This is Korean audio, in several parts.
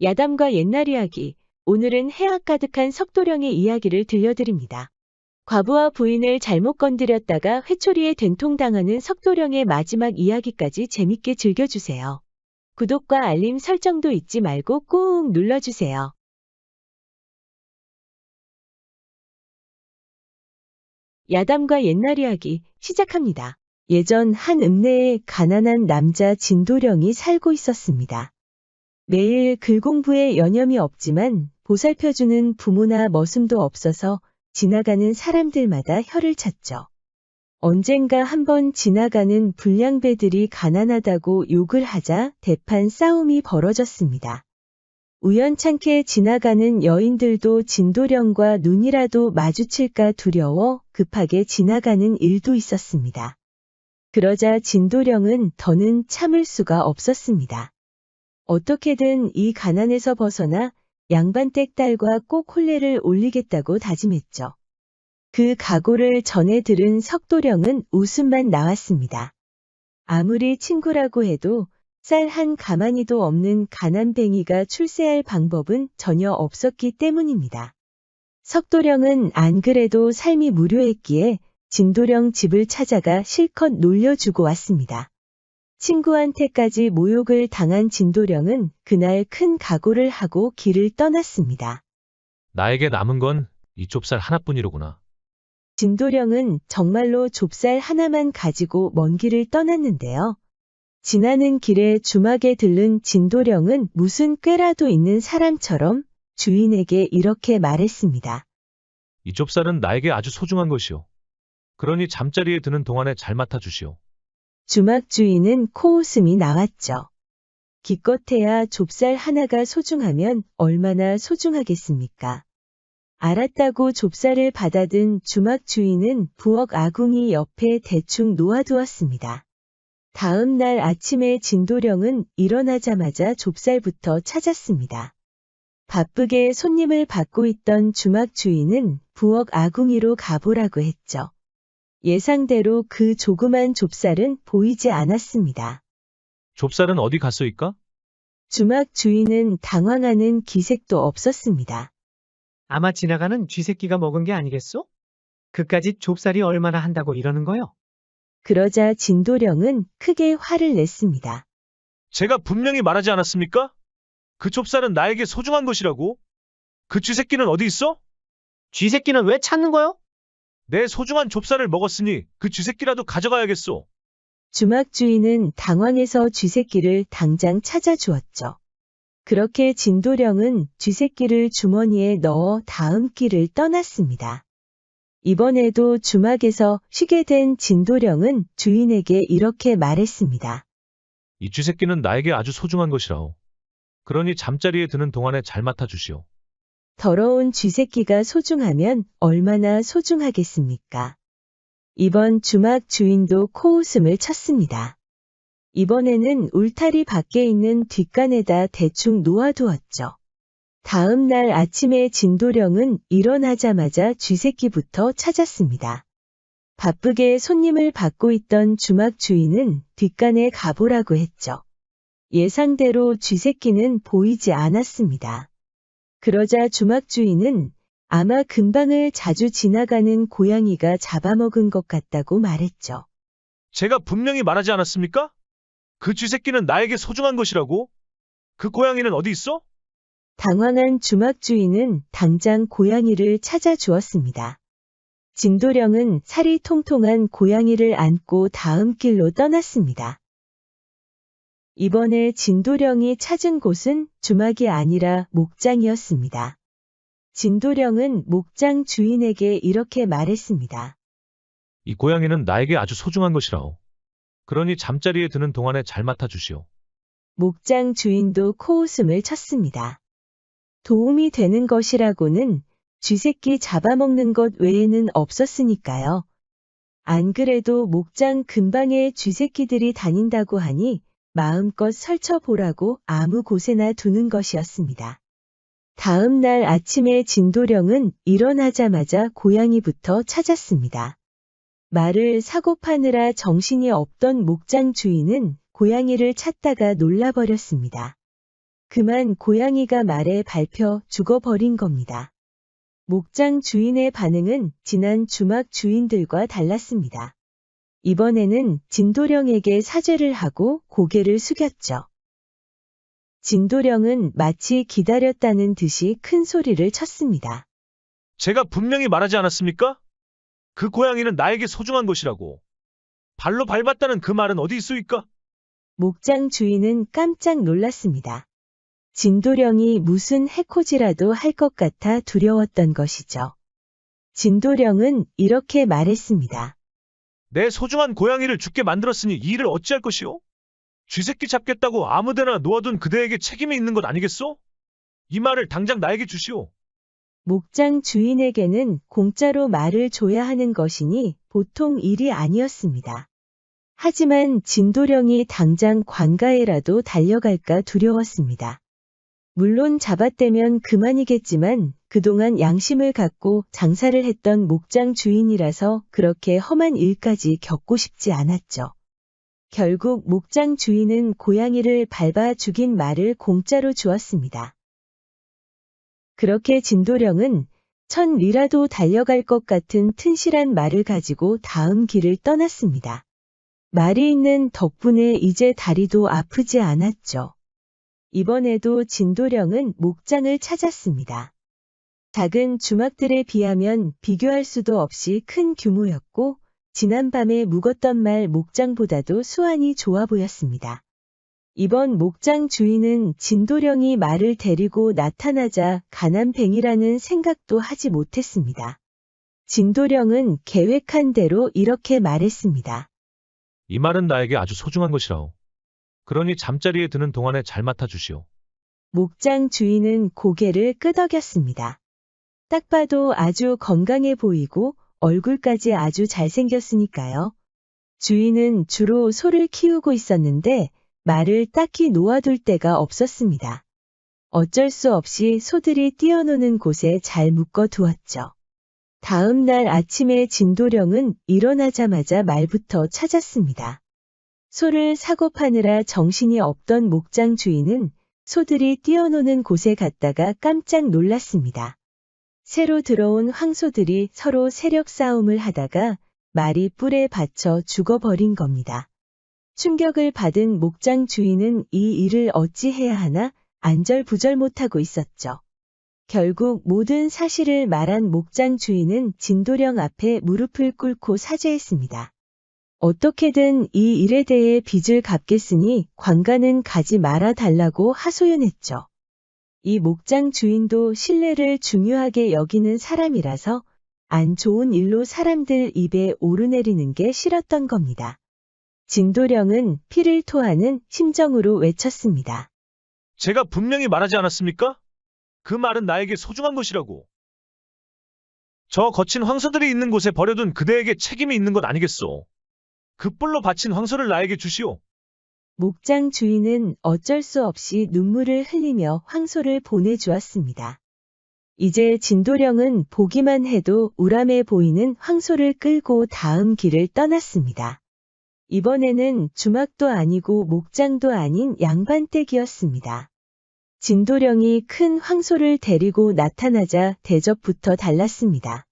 야담과 옛날 이야기. 오늘은 해악 가득한 석도령의 이야기를 들려드립니다. 과부와 부인을 잘못 건드렸다가 회초리에 된통당하는 석도령의 마지막 이야기까지 재밌게 즐겨주세요. 구독과 알림 설정도 잊지 말고 꾹 눌러주세요. 야담과 옛날 이야기 시작합니다. 예전 한 읍내에 가난한 남자 진도령이 살고 있었습니다. 매일 글 공부에 여념이 없지만 보살펴주는 부모나 머슴도 없어서 지나가는 사람들마다 혀를 찼죠. 언젠가 한번 지나가는 불량배들이 가난하다고 욕을 하자 대판 싸움이 벌어졌습니다. 우연찮게 지나가는 여인들도 진도령과 눈이라도 마주칠까 두려워 급하게 지나가는 일도 있었습니다. 그러자 진도령은 더는 참을 수가 없었습니다. 어떻게든 이 가난에서 벗어나 양반댁 딸과 꼭 혼례를 올리겠다고 다짐했죠. 그 각오를 전해 들은 석도령은 웃음만 나왔습니다. 아무리 친구라고 해도 쌀 한 가마니도 없는 가난뱅이가 출세할 방법은 전혀 없었기 때문입니다. 석도령은 안 그래도 삶이 무료했기에 진도령 집을 찾아가 실컷 놀려주고 왔습니다. 친구한테까지 모욕을 당한 진도령은 그날 큰 각오를 하고 길을 떠났습니다. 나에게 남은 건 이 좁쌀 하나뿐이로구나. 진도령은 정말로 좁쌀 하나만 가지고 먼 길을 떠났는데요. 지나는 길에 주막에 들른 진도령은 무슨 꾀라도 있는 사람처럼 주인에게 이렇게 말했습니다. 이 좁쌀은 나에게 아주 소중한 것이오. 그러니 잠자리에 드는 동안에 잘 맡아주시오. 주막 주인은 코웃음이 나왔죠. 기껏해야 좁쌀 하나가 소중하면 얼마나 소중하겠습니까? 알았다고 좁쌀을 받아든 주막 주인은 부엌 아궁이 옆에 대충 놓아두었습니다. 다음 날 아침에 진도령은 일어나자마자 좁쌀부터 찾았습니다. 바쁘게 손님을 받고 있던 주막 주인은 부엌 아궁이로 가보라고 했죠. 예상대로 그 조그만 좁쌀은 보이지 않았습니다. 좁쌀은 어디 갔소이까? 주막 주인은 당황하는 기색도 없었습니다. 아마 지나가는 쥐새끼가 먹은 게 아니겠소? 그까짓 좁쌀이 얼마나 한다고 이러는 거요? 그러자 진도령은 크게 화를 냈습니다. 제가 분명히 말하지 않았습니까? 그 좁쌀은 나에게 소중한 것이라고. 그 쥐새끼는 어디 있어? 쥐새끼는 왜 찾는 거요? 내 소중한 좁쌀을 먹었으니 그 쥐새끼라도 가져가야겠소. 주막 주인은 당황해서 쥐새끼를 당장 찾아주었죠. 그렇게 진도령은 쥐새끼를 주머니에 넣어 다음 길을 떠났습니다. 이번에도 주막에서 쉬게 된 진도령은 주인에게 이렇게 말했습니다. 이 쥐새끼는 나에게 아주 소중한 것이라오. 그러니 잠자리에 드는 동안에 잘 맡아주시오. 더러운 쥐새끼가 소중하면 얼마나 소중하겠습니까? 이번 주막 주인도 코웃음을 쳤습니다. 이번에는 울타리 밖에 있는 뒷간에다 대충 놓아두었죠. 다음 날 아침에 진도령은 일어나자마자 쥐새끼부터 찾았습니다. 바쁘게 손님을 받고 있던 주막 주인은 뒷간에 가보라고 했죠. 예상대로 쥐새끼는 보이지 않았습니다. 그러자 주막 주인은 아마 근방을 자주 지나가는 고양이가 잡아먹은 것 같다고 말했죠. 제가 분명히 말하지 않았습니까? 그 쥐새끼는 나에게 소중한 것이라고. 그 고양이는 어디 있어? 당황한 주막 주인은 당장 고양이를 찾아주었습니다. 진도령은 살이 통통한 고양이를 안고 다음 길로 떠났습니다. 이번에 진도령이 찾은 곳은 주막이 아니라 목장이었습니다. 진도령은 목장 주인에게 이렇게 말했습니다. 이 고양이는 나에게 아주 소중한 것이라오. 그러니 잠자리에 드는 동안에 잘 맡아주시오. 목장 주인도 코웃음을 쳤습니다. 도움이 되는 것이라고는 쥐새끼 잡아먹는 것 외에는 없었으니까요. 안 그래도 목장 근방에 쥐새끼들이 다닌다고 하니 마음껏 설쳐보라고 아무 곳에나 두는 것이었습니다. 다음 날 아침에 진도령은 일어나자마자 고양이부터 찾았습니다. 말을 사고 파느라 정신이 없던 목장 주인은 고양이를 찾다가 놀라버렸습니다. 그만 고양이가 말에 밟혀 죽어버린 겁니다. 목장 주인의 반응은 지난 주막 주인들과 달랐습니다. 이번에는 진도령에게 사죄를 하고 고개를 숙였죠. 진도령은 마치 기다렸다는 듯이 큰 소리를 쳤습니다. 제가 분명히 말하지 않았습니까? 그 고양이는 나에게 소중한 것이라고. 발로 밟았다는 그 말은 어디 있소이까? 목장 주인은 깜짝 놀랐습니다. 진도령이 무슨 해코지라도 할 것 같아 두려웠던 것이죠. 진도령은 이렇게 말했습니다. 내 소중한 고양이를 죽게 만들었으니 이 일을 어찌할 것이오? 쥐새끼 잡겠다고 아무데나 놓아둔 그대에게 책임이 있는 것 아니겠소? 이 말을 당장 나에게 주시오. 목장 주인에게는 공짜로 말을 줘야 하는 것이니 보통 일이 아니었습니다. 하지만 진도령이 당장 관가에라도 달려갈까 두려웠습니다. 물론 잡아떼면 그만이겠지만 그동안 양심을 갖고 장사를 했던 목장 주인이라서 그렇게 험한 일까지 겪고 싶지 않았죠. 결국 목장 주인은 고양이를 밟아 죽인 말을 공짜로 주었습니다. 그렇게 진도령은 1000리라도 달려갈 것 같은 튼실한 말을 가지고 다음 길을 떠났습니다. 말이 있는 덕분에 이제 다리도 아프지 않았죠. 이번에도 진도령은 목장을 찾았습니다. 작은 주막들에 비하면 비교할 수도 없이 큰 규모였고 지난밤에 묵었던 말 목장보다도 수완이 좋아 보였습니다. 이번 목장 주인은 진도령이 말을 데리고 나타나자 가난뱅이라는 생각도 하지 못했습니다. 진도령은 계획한 대로 이렇게 말했습니다. 이 말은 나에게 아주 소중한 것이라오. 그러니 잠자리에 드는 동안에 잘 맡아주시오. 목장 주인은 고개를 끄덕였습니다. 딱 봐도 아주 건강해 보이고 얼굴까지 아주 잘생겼으니까요. 주인은 주로 소를 키우고 있었는데 말을 딱히 놓아둘 데가 없었습니다. 어쩔 수 없이 소들이 뛰어노는 곳에 잘 묶어 두었죠. 다음 날 아침에 진도령은 일어나자마자 말부터 찾았습니다. 소를 사고 파느라 정신이 없던 목장 주인은 소들이 뛰어노는 곳에 갔다가 깜짝 놀랐습니다. 새로 들어온 황소들이 서로 세력 싸움을 하다가 말이 뿔에 받쳐 죽어버린 겁니다. 충격을 받은 목장 주인은 이 일을 어찌해야 하나 안절부절 못하고 있었죠. 결국 모든 사실을 말한 목장 주인은 진도령 앞에 무릎을 꿇고 사죄했습니다. 어떻게든 이 일에 대해 빚을 갚겠으니 관가는 가지 말아 달라고 하소연했죠. 이 목장 주인도 신뢰를 중요하게 여기는 사람이라서 안 좋은 일로 사람들 입에 오르내리는 게 싫었던 겁니다. 진도령은 피를 토하는 심정으로 외쳤습니다. 제가 분명히 말하지 않았습니까? 그 말은 나에게 소중한 것이라고. 저 거친 황소들이 있는 곳에 버려둔 그대에게 책임이 있는 것 아니겠소? 그 뿔로 바친 황소를 나에게 주시오. 목장 주인은 어쩔 수 없이 눈물을 흘리며 황소를 보내주었습니다. 이제 진도령은 보기만 해도 우람해 보이는 황소를 끌고 다음 길을 떠났습니다. 이번에는 주막도 아니고 목장도 아닌 양반댁이었습니다. 진도령이 큰 황소를 데리고 나타나자 대접부터 달랐습니다.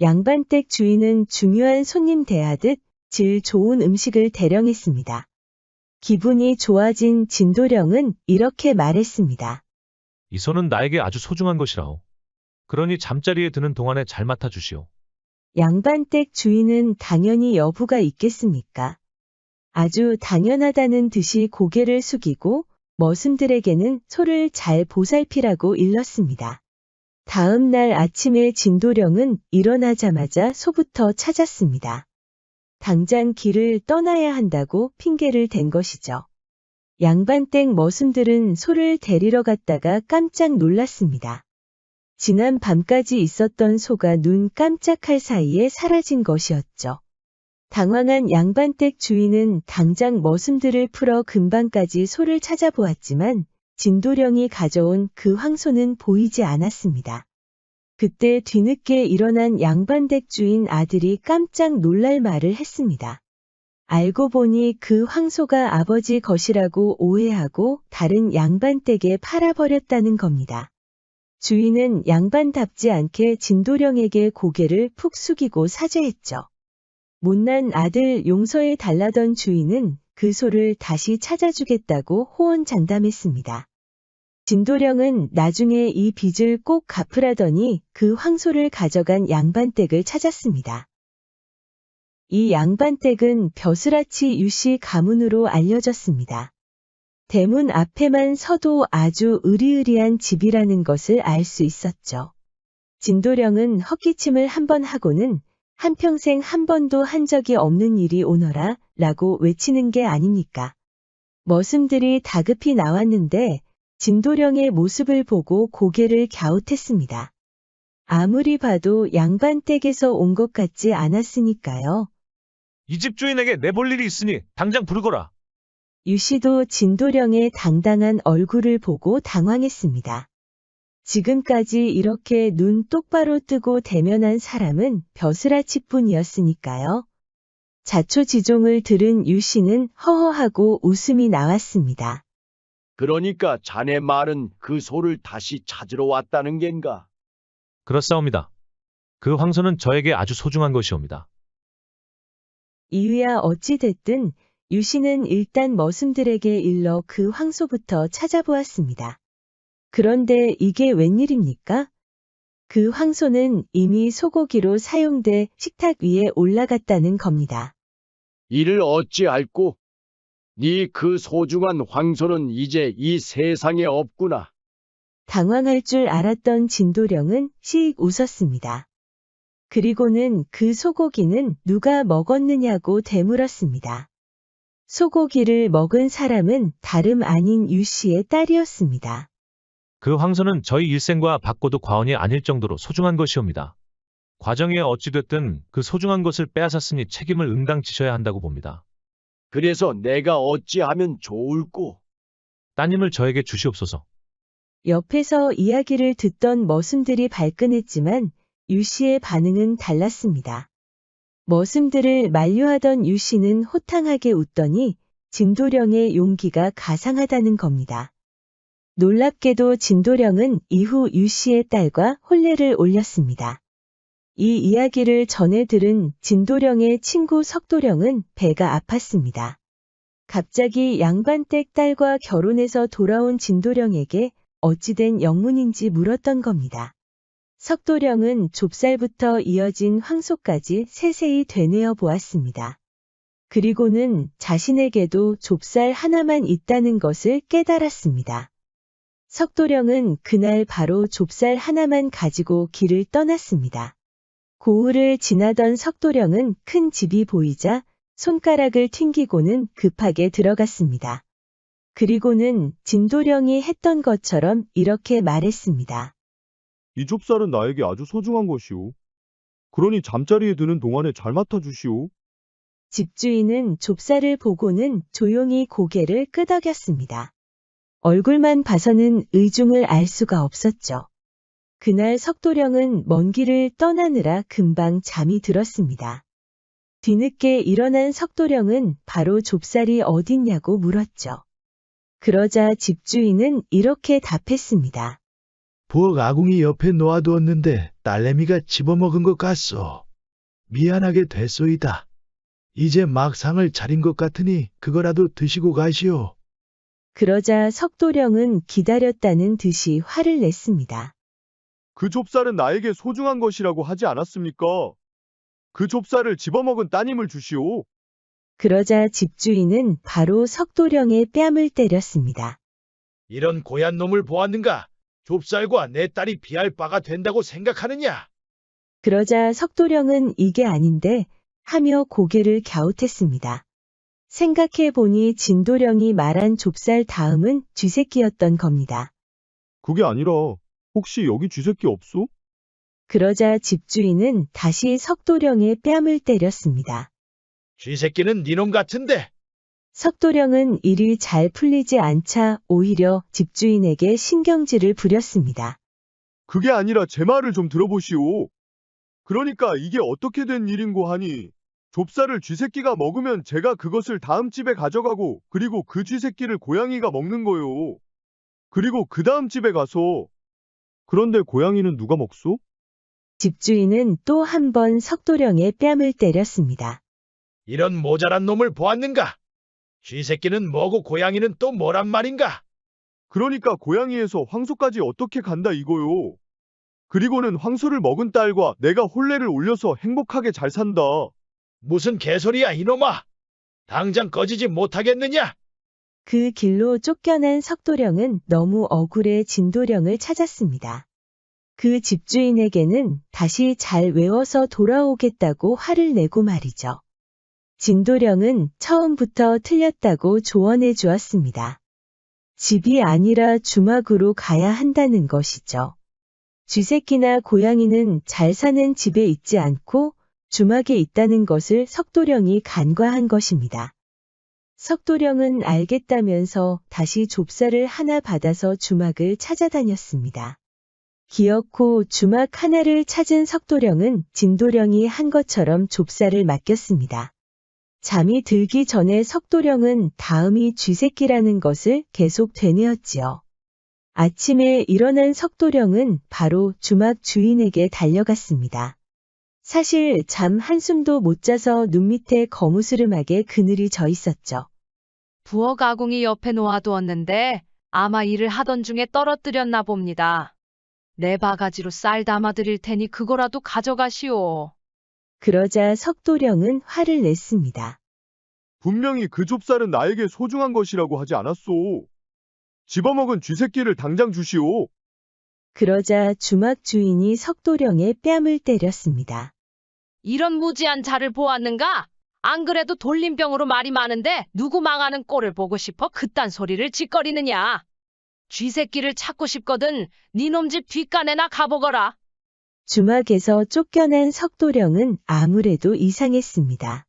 양반댁 주인은 중요한 손님 대하듯 질 좋은 음식을 대령했습니다. 기분이 좋아진 진도령은 이렇게 말했습니다. 이 소는 나에게 아주 소중한 것이라오. 그러니 잠자리에 드는 동안에 잘 맡아주시오. 양반댁 주인은 당연히 여부가 있겠습니까? 아주 당연하다는 듯이 고개를 숙이고 머슴들에게는 소를 잘 보살피라고 일렀습니다. 다음 날 아침에 진도령은 일어나자마자 소부터 찾았습니다. 당장 길을 떠나야 한다고 핑계를 댄 것이죠. 양반댁 머슴들은 소를 데리러 갔다가 깜짝 놀랐습니다. 지난 밤까지 있었던 소가 눈 깜짝할 사이에 사라진 것이었죠. 당황한 양반댁 주인은 당장 머슴들을 풀어 근방까지 소를 찾아보았지만 진도령이 가져온 그 황소는 보이지 않았습니다. 그때 뒤늦게 일어난 양반댁 주인 아들이 깜짝 놀랄 말을 했습니다. 알고 보니 그 황소가 아버지 것이라고 오해하고 다른 양반댁에 팔아버렸다는 겁니다. 주인은 양반답지 않게 진도령에게 고개를 푹 숙이고 사죄했죠. 못난 아들 용서해 달라던 주인은 그 소를 다시 찾아주겠다고 호언장담했습니다. 진도령은 나중에 이 빚을 꼭 갚으라더니 그 황소를 가져간 양반댁을 찾았습니다. 이 양반댁은 벼슬아치 유씨 가문으로 알려졌습니다. 대문 앞에만 서도 아주 으리으리한 집이라는 것을 알 수 있었죠. 진도령은 헛기침을 한 번 하고는 한평생 한 번도 한 적이 없는 일이 오너라 라고 외치는 게 아닙니까? 머슴들이 다급히 나왔는데 진도령의 모습을 보고 고개를 갸웃했습니다. 아무리 봐도 양반댁에서 온 것 같지 않았으니까요. 이 집 주인에게 내볼 일이 있으니 당장 부르거라. 유씨도 진도령의 당당한 얼굴을 보고 당황했습니다. 지금까지 이렇게 눈 똑바로 뜨고 대면한 사람은 벼슬아치뿐이었으니까요. 자초지종을 들은 유씨는 허허하고 웃음이 나왔습니다. 그러니까 자네 말은 그 소를 다시 찾으러 왔다는 겐가? 그렇사옵니다. 그 황소는 저에게 아주 소중한 것이옵니다. 이유야 어찌 됐든 유씨는 일단 머슴들에게 일러 그 황소부터 찾아보았습니다. 그런데 이게 웬일입니까? 그 황소는 이미 소고기로 사용돼 식탁 위에 올라갔다는 겁니다. 이를 어찌할꼬? 네 그 소중한 황소는 이제 이 세상에 없구나. 당황할 줄 알았던 진도령은 씩 웃었습니다. 그리고는 그 소고기는 누가 먹었느냐고 되물었습니다. 소고기를 먹은 사람은 다름 아닌 유씨의 딸이었습니다. 그 황소는 저희 일생과 바꿔도 과언이 아닐 정도로 소중한 것이옵니다. 과정에 어찌됐든 그 소중한 것을 빼앗았으니 책임을 응당 지셔야 한다고 봅니다. 그래서 내가 어찌하면 좋을꼬? 따님을 저에게 주시옵소서. 옆에서 이야기를 듣던 머슴들이 발끈했지만 유씨의 반응은 달랐습니다. 머슴들을 만류하던 유씨는 호탕하게 웃더니 진도령의 용기가 가상하다는 겁니다. 놀랍게도 진도령은 이후 유씨의 딸과 혼례를 올렸습니다. 이 이야기를 전해 들은 진도령의 친구 석도령은 배가 아팠습니다. 갑자기 양반댁 딸과 결혼해서 돌아온 진도령에게 어찌된 영문인지 물었던 겁니다. 석도령은 좁쌀부터 이어진 황소까지 세세히 되뇌어 보았습니다. 그리고는 자신에게도 좁쌀 하나만 있다는 것을 깨달았습니다. 석도령은 그날 바로 좁쌀 하나만 가지고 길을 떠났습니다. 고을을 지나던 석도령은 큰 집이 보이자 손가락을 튕기고는 급하게 들어갔습니다. 그리고는 진도령이 했던 것처럼 이렇게 말했습니다. 이 좁쌀은 나에게 아주 소중한 것이오. 그러니 잠자리에 드는 동안에 잘 맡아주시오. 집주인은 좁쌀을 보고는 조용히 고개를 끄덕였습니다. 얼굴만 봐서는 의중을 알 수가 없었죠. 그날 석도령은 먼 길을 떠나느라 금방 잠이 들었습니다. 뒤늦게 일어난 석도령은 바로 좁쌀이 어딨냐고 물었죠. 그러자 집주인은 이렇게 답했습니다. 부엌 아궁이 옆에 놓아두었는데 딸내미가 집어먹은 것 같소. 미안하게 됐소이다. 이제 막 상을 차린 것 같으니 그거라도 드시고 가시오. 그러자 석도령은 기다렸다는 듯이 화를 냈습니다. 그 좁쌀은 나에게 소중한 것이라고 하지 않았습니까? 그 좁쌀을 집어먹은 따님을 주시오. 그러자 집주인은 바로 석도령의 뺨을 때렸습니다. 이런 고얀 놈을 보았는가? 좁쌀과 내 딸이 비할 바가 된다고 생각하느냐? 그러자 석도령은 이게 아닌데 하며 고개를 갸웃했습니다. 생각해보니 진도령이 말한 좁쌀 다음은 쥐새끼였던 겁니다. 그게 아니라 혹시 여기 쥐새끼 없소? 그러자 집주인은 다시 석도령의 뺨을 때렸습니다. 쥐새끼는 니놈 같은데. 석도령은 일이 잘 풀리지 않자 오히려 집주인에게 신경질을 부렸습니다. 그게 아니라 제 말을 좀 들어보시오. 그러니까 이게 어떻게 된 일인고 하니 좁쌀을 쥐새끼가 먹으면 제가 그것을 다음 집에 가져가고 그리고 그 쥐새끼를 고양이가 먹는 거요. 그리고 그 다음 집에 가서 그런데 고양이는 누가 먹소? 집주인은 또 한 번 석도령의 뺨을 때렸습니다. 이런 모자란 놈을 보았는가? 쥐새끼는 뭐고 고양이는 또 뭐란 말인가? 그러니까 고양이에서 황소까지 어떻게 간다 이거요. 그리고는 황소를 먹은 딸과 내가 혼례를 올려서 행복하게 잘 산다. 무슨 개소리야 이놈아! 당장 꺼지지 못하겠느냐? 그 길로 쫓겨난 석도령은 너무 억울해 진도령을 찾았습니다. 그 집주인에게는 다시 잘 외워서 돌아오겠다고 화를 내고 말이죠. 진도령은 처음부터 틀렸다고 조언해 주었습니다. 집이 아니라 주막으로 가야 한다는 것이죠. 쥐새끼나 고양이는 잘 사는 집에 있지 않고 주막에 있다는 것을 석도령이 간과한 것입니다. 석도령은 알겠다면서 다시 좁쌀을 하나 받아서 주막을 찾아다녔습니다. 기어코 주막 하나를 찾은 석도령은 진도령이 한 것처럼 좁쌀을 맡겼습니다. 잠이 들기 전에 석도령은 다음이 쥐새끼라는 것을 계속 되뇌었지요. 아침에 일어난 석도령은 바로 주막 주인에게 달려갔습니다. 사실 잠 한숨도 못 자서 눈 밑에 거무스름하게 그늘이 져 있었죠. 부엌 아궁이 옆에 놓아두었는데 아마 일을 하던 중에 떨어뜨렸나 봅니다. 네 바가지로 쌀 담아드릴 테니 그거라도 가져가시오. 그러자 석도령은 화를 냈습니다. 분명히 그 좁쌀은 나에게 소중한 것이라고 하지 않았소. 집어먹은 쥐새끼를 당장 주시오. 그러자 주막 주인이 석도령의 뺨을 때렸습니다. 이런 무지한 자를 보았는가? 안 그래도 돌림병으로 말이 많은데 누구 망하는 꼴을 보고 싶어 그딴 소리를 짓거리느냐? 쥐새끼를 찾고 싶거든 니놈 집 뒷간에나 가보거라. 주막에서 쫓겨난 석도령은 아무래도 이상했습니다.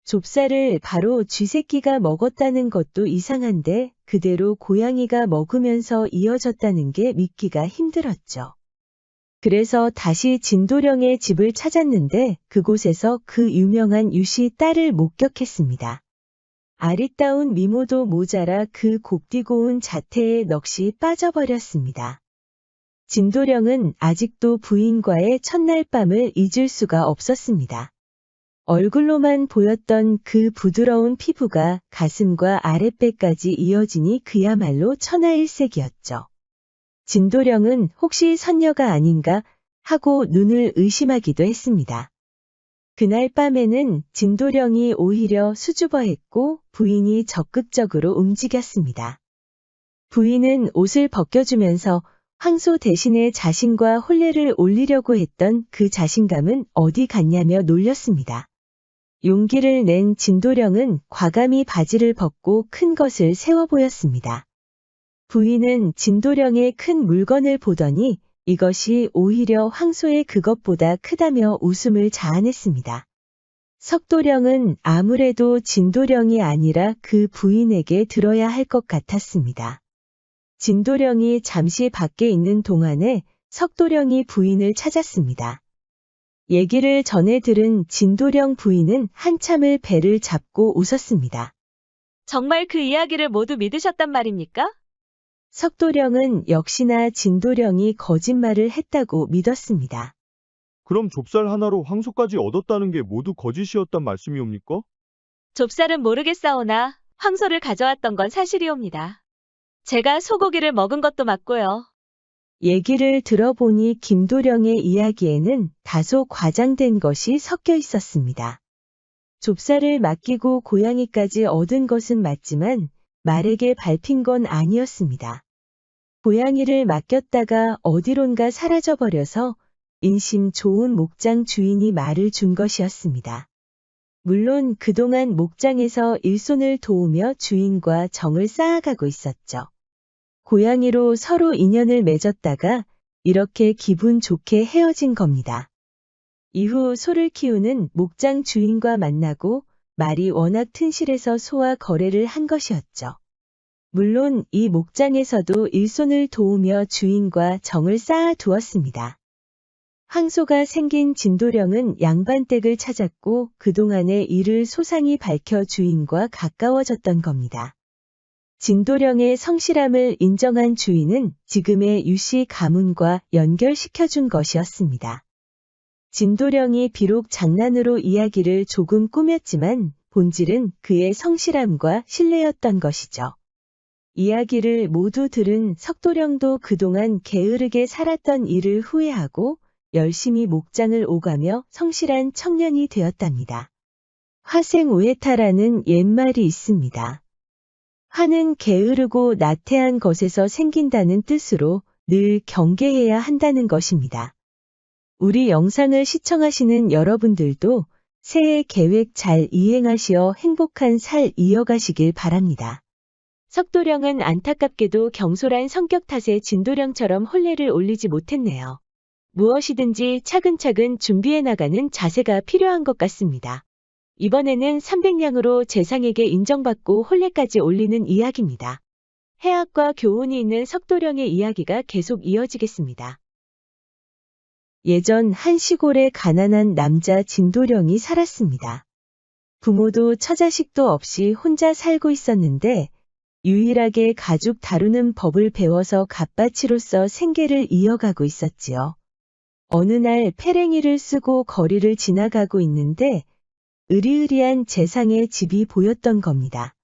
좁쌀을 바로 쥐새끼가 먹었다는 것도 이상한데 그대로 고양이가 먹으면서 이어졌다는 게 믿기가 힘들었죠. 그래서 다시 진도령의 집을 찾았는데 그곳에서 그 유명한 유씨 딸을 목격했습니다. 아리따운 미모도 모자라 그 곱디고운 자태에 넋이 빠져버렸습니다. 진도령은 아직도 부인과의 첫날 밤을 잊을 수가 없었습니다. 얼굴로만 보였던 그 부드러운 피부가 가슴과 아랫배까지 이어지니 그야말로 천하일색이었죠. 진도령은 혹시 선녀가 아닌가 하고 눈을 의심하기도 했습니다. 그날 밤에는 진도령이 오히려 수줍어했고 부인이 적극적으로 움직였습니다. 부인은 옷을 벗겨주면서 황소 대신에 자신과 혼례를 올리려고 했던 그 자신감은 어디 갔냐며 놀렸습니다. 용기를 낸 진도령은 과감히 바지를 벗고 큰 것을 세워 보였습니다. 부인은 진도령의 큰 물건을 보더니 이것이 오히려 황소의 그것보다 크다며 웃음을 자아냈습니다. 석도령은 아무래도 진도령이 아니라 그 부인에게 들어야 할 것 같았습니다. 진도령이 잠시 밖에 있는 동안에 석도령이 부인을 찾았습니다. 얘기를 전해 들은 진도령 부인은 한참을 배를 잡고 웃었습니다. 정말 그 이야기를 모두 믿으셨단 말입니까? 석도령은 역시나 진도령이 거짓말을 했다고 믿었습니다. 그럼 좁쌀 하나로 황소까지 얻었다는 게 모두 거짓이었단 말씀이옵니까? 좁쌀은 모르겠사오나 황소를 가져왔던 건 사실이옵니다. 제가 소고기를 먹은 것도 맞고요. 얘기를 들어보니 김도령의 이야기에는 다소 과장된 것이 섞여 있었습니다. 좁쌀을 맡기고 고양이까지 얻은 것은 맞지만 말에게 밟힌 건 아니었습니다. 고양이를 맡겼다가 어디론가 사라져버려서 인심 좋은 목장 주인이 말을 준 것이었습니다. 물론 그동안 목장에서 일손을 도우며 주인과 정을 쌓아가고 있었죠. 고양이로 서로 인연을 맺었다가 이렇게 기분 좋게 헤어진 겁니다. 이후 소를 키우는 목장 주인과 만나고 말이 워낙 튼실해서 소와 거래를 한 것이었죠. 물론 이 목장에서도 일손을 도우며 주인과 정을 쌓아 두었습니다. 황소가 생긴 진도령은 양반댁을 찾았고 그동안의 일을 소상히 밝혀 주인과 가까워졌던 겁니다. 진도령의 성실함을 인정한 주인은 지금의 유씨 가문과 연결시켜준 것이었습니다. 진도령이 비록 장난으로 이야기를 조금 꾸몄지만 본질은 그의 성실함과 신뢰였던 것이죠. 이야기를 모두 들은 석도령도 그동안 게으르게 살았던 일을 후회하고 열심히 목장을 오가며 성실한 청년이 되었답니다. 화생우해타라는 옛말이 있습니다. 화는 게으르고 나태한 것에서 생긴다는 뜻으로 늘 경계해야 한다는 것입니다. 우리 영상을 시청하시는 여러분들도 새해 계획 잘 이행하시어 행복한 살 이어가시길 바랍니다. 석도령은 안타깝게도 경솔한 성격 탓에 진도령처럼 혼례를 올리지 못했네요. 무엇이든지 차근차근 준비해 나가는 자세가 필요한 것 같습니다. 이번에는 300냥으로 재상에게 인정받고 혼례까지 올리는 이야기입니다. 해학과 교훈이 있는 석도령의 이야기가 계속 이어지겠습니다. 예전 한 시골에 가난한 남자 진도령이 살았습니다. 부모도 처자식도 없이 혼자 살고 있었는데 유일하게 가죽 다루는 법을 배워서 갓바치로서 생계를 이어가고 있었지요. 어느 날 페랭이를 쓰고 거리를 지나가고 있는데 으리으리한 재상의 집이 보였던 겁니다.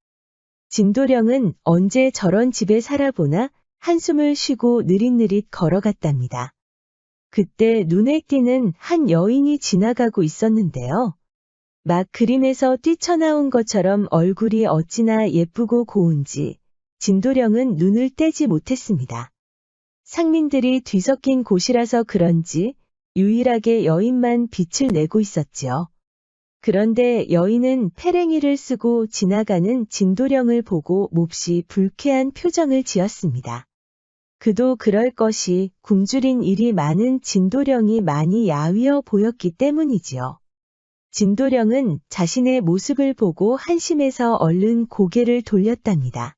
진도령은 언제 저런 집에 살아보나 한숨을 쉬고 느릿느릿 걸어갔답니다. 그때 눈에 띄는 한 여인이 지나가고 있었는데요. 막 그림에서 뛰쳐나온 것처럼 얼굴이 어찌나 예쁘고 고운지 진도령은 눈을 떼지 못했습니다. 상민들이 뒤섞인 곳이라서 그런지 유일하게 여인만 빛을 내고 있었지요. 그런데 여인은 페랭이를 쓰고 지나가는 진도령을 보고 몹시 불쾌한 표정을 지었습니다. 그도 그럴 것이 굶주린 일이 많은 진도령이 많이 야위어 보였기 때문이지요. 진도령은 자신의 모습을 보고 한심해서 얼른 고개를 돌렸답니다.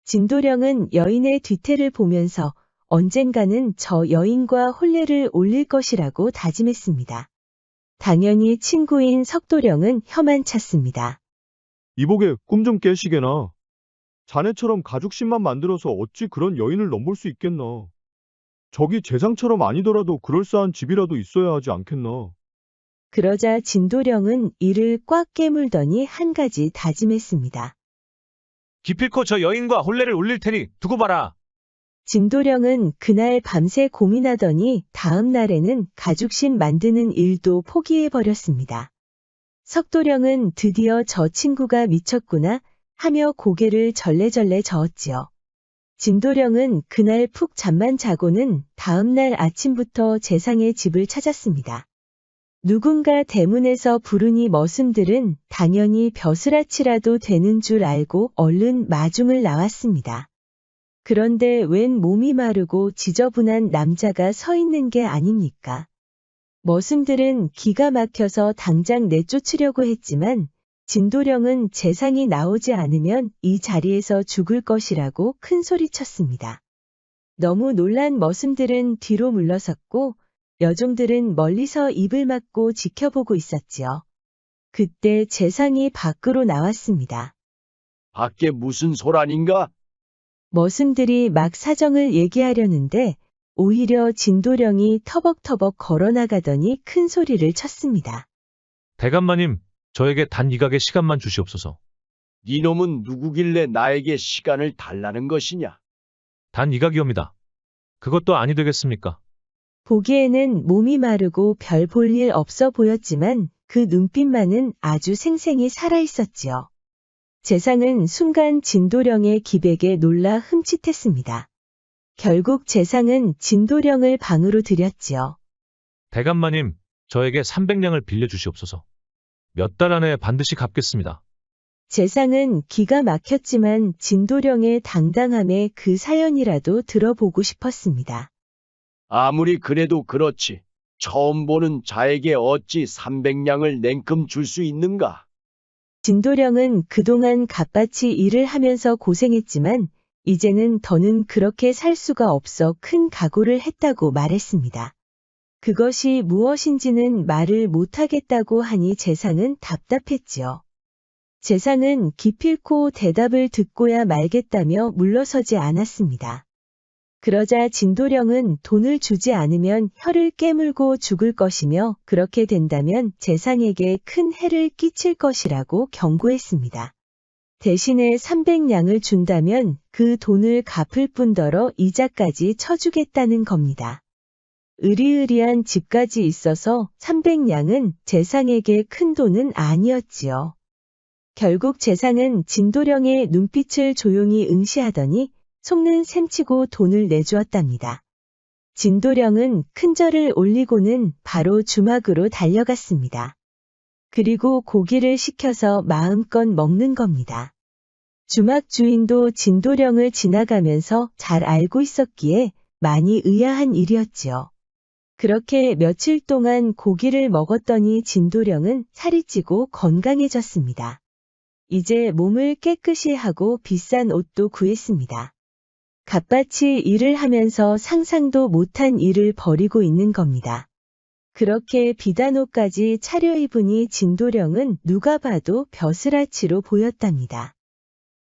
진도령은 여인의 뒤태를 보면서 언젠가는 저 여인과 혼례를 올릴 것이라고 다짐했습니다. 당연히 친구인 석도령은 혀만 찼습니다. 이복에 꿈 좀 깨시게나. 자네처럼 가죽신만 만들어서 어찌 그런 여인을 넘볼 수 있겠나. 저기 재상처럼 아니더라도 그럴싸한 집이라도 있어야 하지 않겠나. 그러자 진도령은 이를 꽉 깨물더니 한 가지 다짐했습니다. 기필코 저 여인과 혼례를 올릴 테니 두고 봐라. 진도령은 그날 밤새 고민하더니 다음 날에는 가죽신 만드는 일도 포기해버렸습니다. 석도령은 드디어 저 친구가 미쳤구나 하며 고개를 절레절레 저었지요. 진도령은 그날 푹 잠만 자고는 다음 날 아침부터 재상의 집을 찾았습니다. 누군가 대문에서 부르니 머슴들은 당연히 벼슬아치라도 되는 줄 알고 얼른 마중을 나왔습니다. 그런데 웬 몸이 마르고 지저분한 남자가 서 있는 게 아닙니까? 머슴들은 기가 막혀서 당장 내쫓으려고 했지만 진도령은 재상이 나오지 않으면 이 자리에서 죽을 것이라고 큰 소리쳤습니다. 너무 놀란 머슴들은 뒤로 물러섰고 여종들은 멀리서 입을 막고 지켜보고 있었지요. 그때 재상이 밖으로 나왔습니다. 밖에 무슨 소란인가? 머슴들이 막 사정을 얘기하려는데 오히려 진도령이 터벅터벅 걸어나가더니 큰 소리를 쳤습니다. 대감마님, 저에게 단 이각의 시간만 주시옵소서. 니놈은 누구길래 나에게 시간을 달라는 것이냐? 단 이각이옵니다. 그것도 아니 되겠습니까? 보기에는 몸이 마르고 별 볼 일 없어 보였지만 그 눈빛만은 아주 생생히 살아있었지요. 재상은 순간 진도령의 기백에 놀라 흠칫했습니다. 결국 재상은 진도령을 방으로 들였지요. 대감마님, 저에게 300냥을 빌려주시옵소서. 몇 달 안에 반드시 갚겠습니다. 재상은 기가 막혔지만 진도령의 당당함에 그 사연이라도 들어보고 싶었습니다. 아무리 그래도 그렇지. 처음 보는 자에게 어찌 300냥을 냉큼 줄 수 있는가? 진도령은 그동안 갓바치 일을 하면서 고생했지만 이제는 더는 그렇게 살 수가 없어 큰 각오를 했다고 말했습니다. 그것이 무엇인지는 말을 못하겠다고 하니 재상은 답답했지요. 재상은 기필코 대답을 듣고야 말겠다며 물러서지 않았습니다. 그러자 진도령은 돈을 주지 않으면 혀를 깨물고 죽을 것이며 그렇게 된다면 재상에게 큰 해를 끼칠 것이라고 경고했습니다. 대신에 300냥을 준다면 그 돈을 갚을 뿐더러 이자까지 쳐주겠다는 겁니다. 으리으리한 집까지 있어서 300냥은 재상에게 큰 돈은 아니었지요. 결국 재상은 진도령의 눈빛을 조용히 응시하더니 속는 셈치고 돈을 내주었답니다. 진도령은 큰절을 올리고는 바로 주막으로 달려갔습니다. 그리고 고기를 시켜서 마음껏 먹는 겁니다. 주막 주인도 진도령을 지나가면서 잘 알고 있었기에 많이 의아한 일이었지요. 그렇게 며칠 동안 고기를 먹었더니 진도령은 살이 찌고 건강해졌습니다. 이제 몸을 깨끗이 하고 비싼 옷도 구했습니다. 갓밭이 일을 하면서 상상도 못한 일을 벌이고 있는 겁니다. 그렇게 비단 옷까지 차려입으니 진도령은 누가 봐도 벼슬아치로 보였답니다.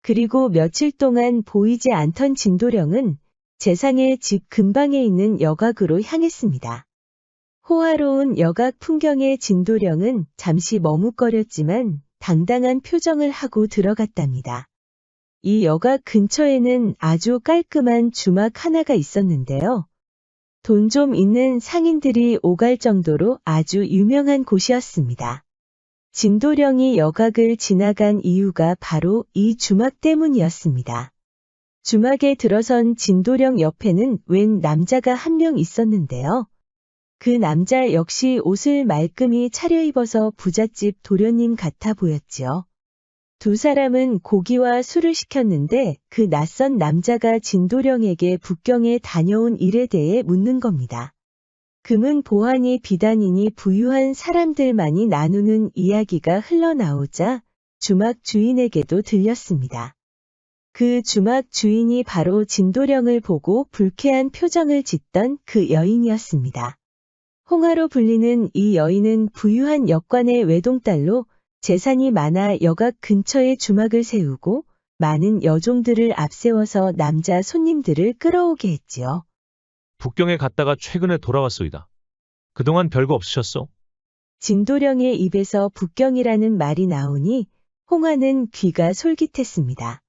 그리고 며칠 동안 보이지 않던 진도령은 재상의 집 근방에 있는 여각으로 향했습니다. 호화로운 여각 풍경에 진도령은 잠시 머뭇거렸지만 당당한 표정을 하고 들어갔답니다. 이 여각 근처에는 아주 깔끔한 주막 하나가 있었는데요. 돈 좀 있는 상인들이 오갈 정도로 아주 유명한 곳이었습니다. 진도령이 여각을 지나간 이유가 바로 이 주막 때문이었습니다. 주막에 들어선 진도령 옆에는 웬 남자가 한 명 있었는데요. 그 남자 역시 옷을 말끔히 차려입어서 부잣집 도련님 같아 보였지요. 두 사람은 고기와 술을 시켰는데 그 낯선 남자가 진도령에게 북경에 다녀온 일에 대해 묻는 겁니다. 금은 보하니 비단이니 부유한 사람들만이 나누는 이야기가 흘러나오자 주막 주인에게도 들렸습니다. 그 주막 주인이 바로 진도령을 보고 불쾌한 표정을 짓던 그 여인이었습니다. 홍아로 불리는 이 여인은 부유한 역관의 외동딸로 재산이 많아 여각 근처에 주막을 세우고 많은 여종들을 앞세워서 남자 손님들을 끌어오게 했지요. 북경에 갔다가 최근에 돌아왔소이다. 그동안 별거 없으셨소? 진도령의 입에서 북경이라는 말이 나오니 홍아는 귀가 솔깃했습니다.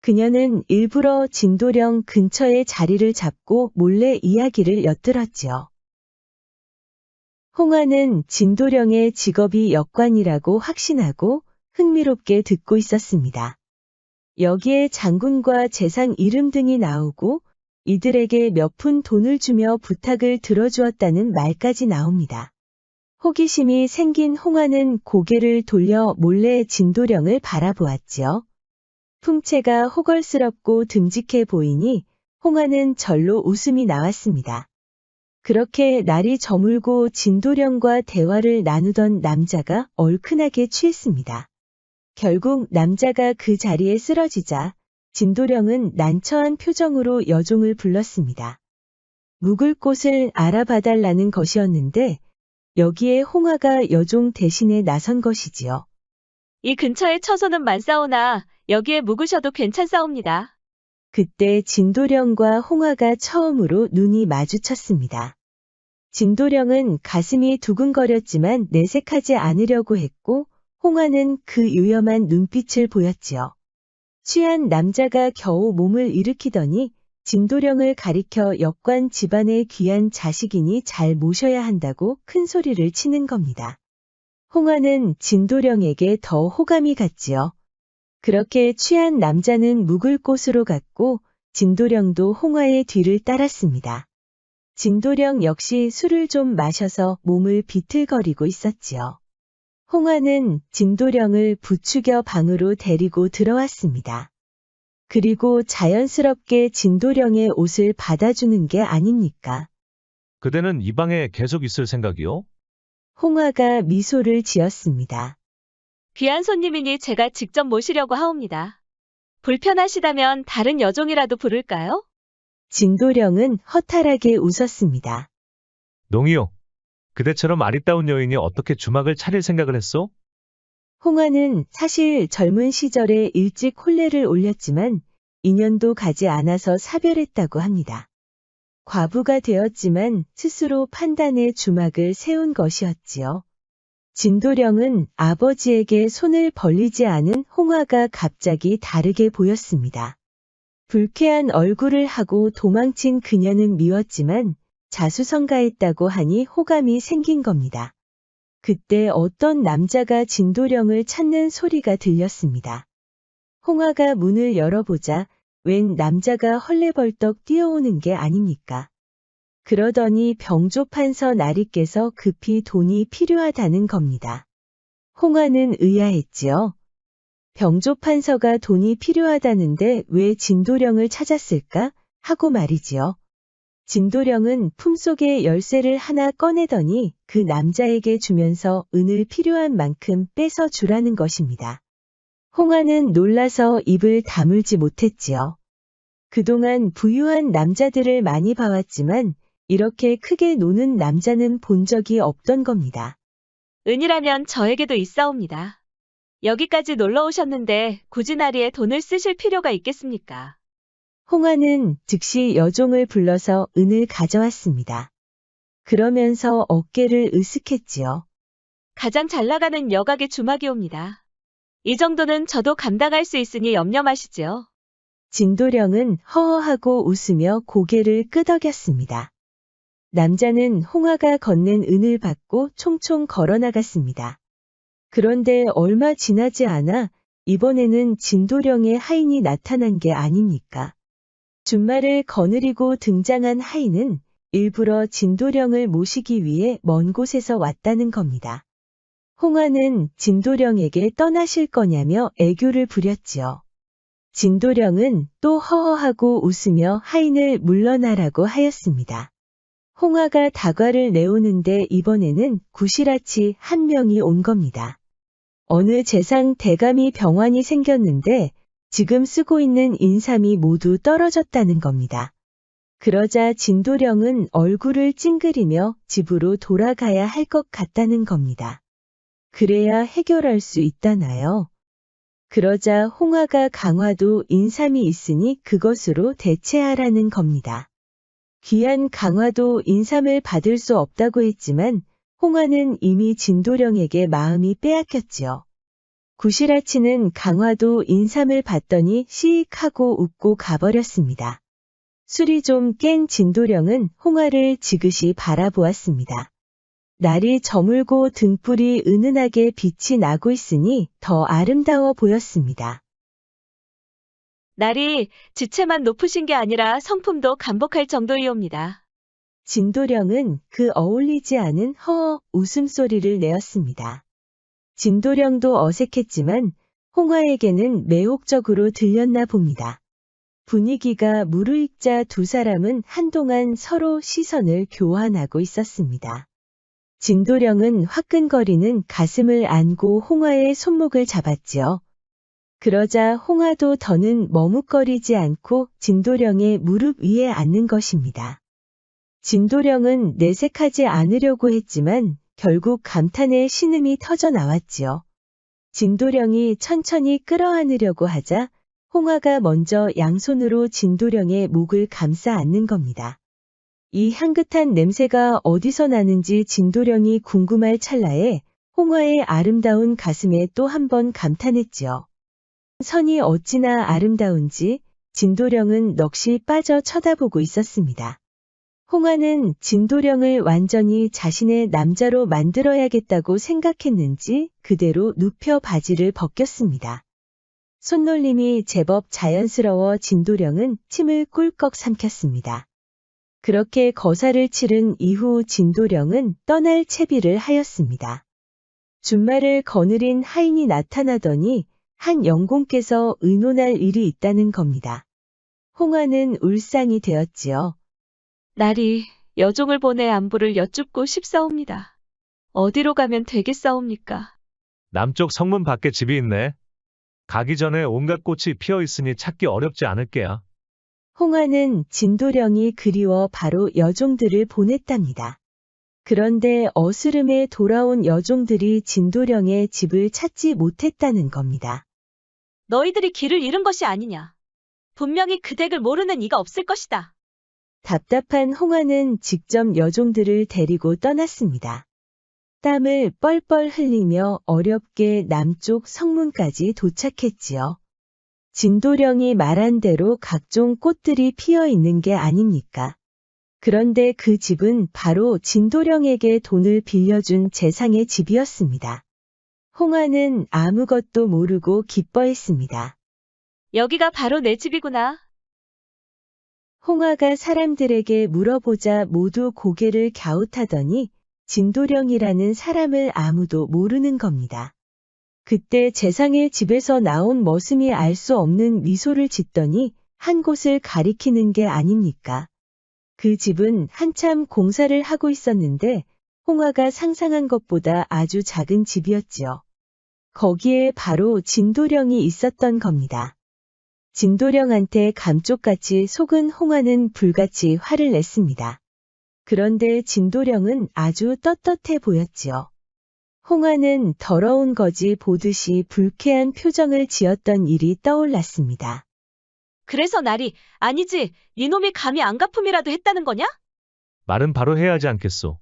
그녀는 일부러 진도령 근처에 자리를 잡고 몰래 이야기를 엿들었지요. 홍아는 진도령의 직업이 역관이라고 확신하고 흥미롭게 듣고 있었습니다. 여기에 장군과 재상 이름 등이 나오고 이들에게 몇 푼 돈을 주며 부탁을 들어주었다는 말까지 나옵니다. 호기심이 생긴 홍아는 고개를 돌려 몰래 진도령을 바라보았지요. 풍채가 호걸스럽고 듬직해 보이니 홍아는 절로 웃음이 나왔습니다. 그렇게 날이 저물고 진도령과 대화를 나누던 남자가 얼큰하게 취했습니다. 결국 남자가 그 자리에 쓰러지자 진도령은 난처한 표정으로 여종을 불렀습니다. 묵을 곳을 알아봐달라는 것이었는데 여기에 홍아가 여종 대신에 나선 것이지요. 이 근처에 처소는 많사오나 여기에 묵으셔도 괜찮사옵니다. 그때 진도령과 홍아가 처음으로 눈이 마주쳤습니다. 진도령은 가슴이 두근거렸지만 내색하지 않으려고 했고 홍아는 그 유염한 눈빛을 보였지요. 취한 남자가 겨우 몸을 일으키더니 진도령을 가리켜 역관 집안의 귀한 자식이니 잘 모셔야 한다고 큰 소리를 치는 겁니다. 홍아는 진도령에게 더 호감이 갔지요. 그렇게 취한 남자는 묵을 곳으로 갔고 진도령도 홍아의 뒤를 따랐습니다. 진도령 역시 술을 좀 마셔서 몸을 비틀거리고 있었지요. 홍아는 진도령을 부추겨 방으로 데리고 들어왔습니다. 그리고 자연스럽게 진도령의 옷을 받아주는 게 아닙니까? 그대는 이 방에 계속 있을 생각이요? 홍아가 미소를 지었습니다. 귀한 손님이니 제가 직접 모시려고 하옵니다. 불편하시다면 다른 여종이라도 부를까요? 진도령은 허탈하게 웃었습니다. 농이요. 그대처럼 아리따운 여인이 어떻게 주막을 차릴 생각을 했소? 홍화는 사실 젊은 시절에 일찍 혼례를 올렸지만 2년도 가지 않아서 사별했다고 합니다. 과부가 되었지만 스스로 판단해 주막을 세운 것이었지요. 진도령은 아버지에게 손을 벌리지 않은 홍화가 갑자기 다르게 보였습니다. 불쾌한 얼굴을 하고 도망친 그녀는 미웠지만 자수성가했다고 하니 호감이 생긴 겁니다. 그때 어떤 남자가 진도령을 찾는 소리가 들렸습니다. 홍화가 문을 열어보자 웬 남자가 헐레벌떡 뛰어오는 게 아닙니까? 그러더니 병조판서 나리께서 급히 돈이 필요하다는 겁니다. 홍화는 의아했지요. 병조판서가 돈이 필요하다는데 왜 진도령을 찾았을까? 하고 말이지요. 진도령은 품속에 열쇠를 하나 꺼내더니 그 남자에게 주면서 은을 필요한 만큼 뺏어 주라는 것입니다. 홍화는 놀라서 입을 다물지 못했지요. 그동안 부유한 남자들을 많이 봐왔지만 이렇게 크게 노는 남자는 본 적이 없던 겁니다. 은이라면 저에게도 있사옵니다. 여기까지 놀러 오셨는데 굳이 나리에 돈을 쓰실 필요가 있겠습니까? 홍화는 즉시 여종을 불러서 은을 가져왔습니다. 그러면서 어깨를 으쓱했지요. 가장 잘 나가는 여각의 주막이옵니다. 이 정도는 저도 감당할 수 있으니 염려 마시지요. 진도령은 허허하고 웃으며 고개를 끄덕였습니다. 남자는 홍화가 건넨 은을 받고 총총 걸어나갔습니다. 그런데 얼마 지나지 않아 이번에는 진도령의 하인이 나타난 게 아닙니까? 준말을 거느리고 등장한 하인은 일부러 진도령을 모시기 위해 먼 곳에서 왔다는 겁니다. 홍화는 진도령에게 떠나실 거냐며 애교를 부렸지요. 진도령은 또 허허하고 웃으며 하인을 물러나라고 하였습니다. 홍화가 다과를 내오는데 이번에는 구시라치 한 명이 온 겁니다. 어느 재상 대감이 병환이 생겼는데 지금 쓰고 있는 인삼이 모두 떨어졌다는 겁니다. 그러자 진도령은 얼굴을 찡그리며 집으로 돌아가야 할 것 같다는 겁니다. 그래야 해결할 수 있다나요? 그러자 홍화가 강화도 인삼이 있으니 그것으로 대체하라는 겁니다. 귀한 강화도 인삼을 받을 수 없다고 했지만 홍화는 이미 진도령에게 마음이 빼앗겼지요. 구시라치는 강화도 인삼을 받더니 시익하고 웃고 가버렸습니다. 술이 좀 깬 진도령은 홍화를 지그시 바라보았습니다. 날이 저물고 등불이 은은하게 빛이 나고 있으니 더 아름다워 보였습니다. 날이 지체만 높으신 게 아니라 성품도 감복할 정도이옵니다. 진도령은 그 어울리지 않은 허허 웃음소리를 내었습니다. 진도령도 어색했지만 홍화에게는 매혹적으로 들렸나 봅니다. 분위기가 무르익자 두 사람은 한동안 서로 시선을 교환하고 있었습니다. 진도령은 화끈거리는 가슴을 안고 홍화의 손목을 잡았지요. 그러자 홍화도 더는 머뭇거리지 않고 진도령의 무릎 위에 앉는 것입니다. 진도령은 내색하지 않으려고 했지만 결국 감탄의 신음이 터져 나왔지요. 진도령이 천천히 끌어안으려고 하자 홍화가 먼저 양손으로 진도령의 목을 감싸 안는 겁니다. 이 향긋한 냄새가 어디서 나는지 진도령이 궁금할 찰나에 홍화의 아름다운 가슴에 또 한 번 감탄했지요. 선이 어찌나 아름다운지 진도령은 넋이 빠져 쳐다보고 있었습니다. 홍화는 진도령을 완전히 자신의 남자로 만들어야겠다고 생각했는지 그대로 눕혀 바지를 벗겼습니다. 손놀림이 제법 자연스러워 진도령은 침을 꿀꺽 삼켰습니다. 그렇게 거사를 치른 이후 진도령은 떠날 채비를 하였습니다. 준말을 거느린 하인이 나타나더니 한 영공께서 의논할 일이 있다는 겁니다. 홍화는 울상이 되었지요. 날이 여종을 보내 안부를 여쭙고 싶사옵니다. 어디로 가면 되겠사옵니까? 남쪽 성문 밖에 집이 있네. 가기 전에 온갖 꽃이 피어 있으니 찾기 어렵지 않을 게야. 홍화는 진도령이 그리워 바로 여종들을 보냈답니다. 그런데 어스름에 돌아온 여종들이 진도령의 집을 찾지 못했다는 겁니다. 너희들이 길을 잃은 것이 아니냐. 분명히 그 댁을 모르는 이가 없을 것이다. 답답한 홍화는 직접 여종들을 데리고 떠났습니다. 땀을 뻘뻘 흘리며 어렵게 남쪽 성문까지 도착했지요. 진도령이 말한 대로 각종 꽃들이 피어 있는 게 아닙니까? 그런데 그 집은 바로 진도령에게 돈을 빌려준 재상의 집이었습니다. 홍화는 아무것도 모르고 기뻐했습니다. 여기가 바로 내 집이구나. 홍화가 사람들에게 물어보자 모두 고개를 갸웃하더니 진도령이라는 사람을 아무도 모르는 겁니다. 그때 재상의 집에서 나온 머슴이 알 수 없는 미소를 짓더니 한 곳을 가리키는 게 아닙니까? 그 집은 한참 공사를 하고 있었는데 홍화가 상상한 것보다 아주 작은 집이었지요. 거기에 바로 진도령이 있었던 겁니다. 진도령한테 감쪽같이 속은 홍화는 불같이 화를 냈습니다. 그런데 진도령은 아주 떳떳해 보였지요. 홍화는 더러운 거지 보듯이 불쾌한 표정을 지었던 일이 떠올랐습니다. 그래서 날이 아니지. 이놈이 감히 안갚음이라도 했다는 거냐? 말은 바로 해야 하지 않겠소.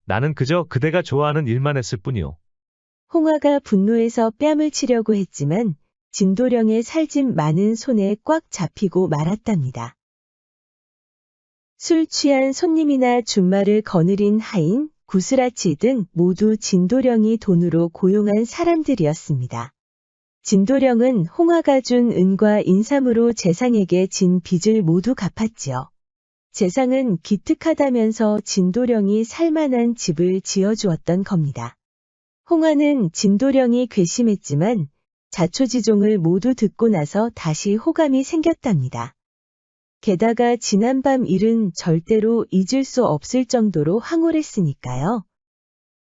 나는 그저 그대가 좋아하는 일만 했을 뿐이오. 홍화가 분노해서 뺨을 치려고 했지만 진도령의 살집 많은 손에 꽉 잡히고 말았답니다. 술 취한 손님이나 준말을 거느린 하인, 구스라치 등 모두 진도령이 돈으로 고용한 사람들이었습니다. 진도령은 홍화가 준 은과 인삼으로 재상에게 진 빚을 모두 갚았지요. 재상은 기특하다면서 진도령이 살만한 집을 지어주었던 겁니다. 홍화는 진도령이 괘씸했지만 자초지종을 모두 듣고 나서 다시 호감이 생겼답니다. 게다가 지난밤 일은 절대로 잊을 수 없을 정도로 황홀했으니까요.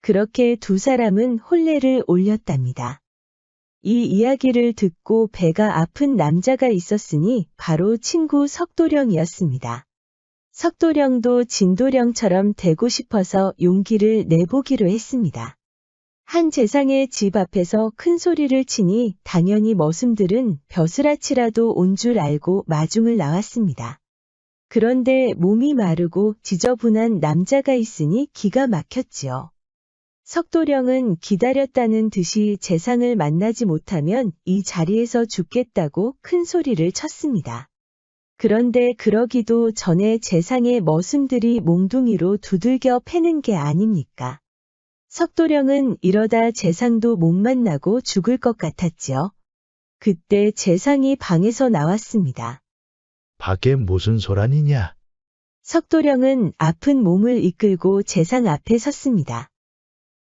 그렇게 두 사람은 혼례를 올렸답니다. 이 이야기를 듣고 배가 아픈 남자가 있었으니 바로 친구 석도령이었습니다. 석도령도 진도령처럼 되고 싶어서 용기를 내보기로 했습니다. 한 재상의 집 앞에서 큰 소리를 치니 당연히 머슴들은 벼슬아치라도 온 줄 알고 마중을 나왔습니다. 그런데 몸이 마르고 지저분한 남자가 있으니 기가 막혔지요. 석도령은 기다렸다는 듯이 재상을 만나지 못하면 이 자리에서 죽겠다고 큰 소리를 쳤습니다. 그런데 그러기도 전에 재상의 머슴들이 몽둥이로 두들겨 패는 게 아닙니까? 석도령은 이러다 재상도 못 만나고 죽을 것 같았지요. 그때 재상이 방에서 나왔습니다. 밖에 무슨 소란이냐? 석도령은 아픈 몸을 이끌고 재상 앞에 섰습니다.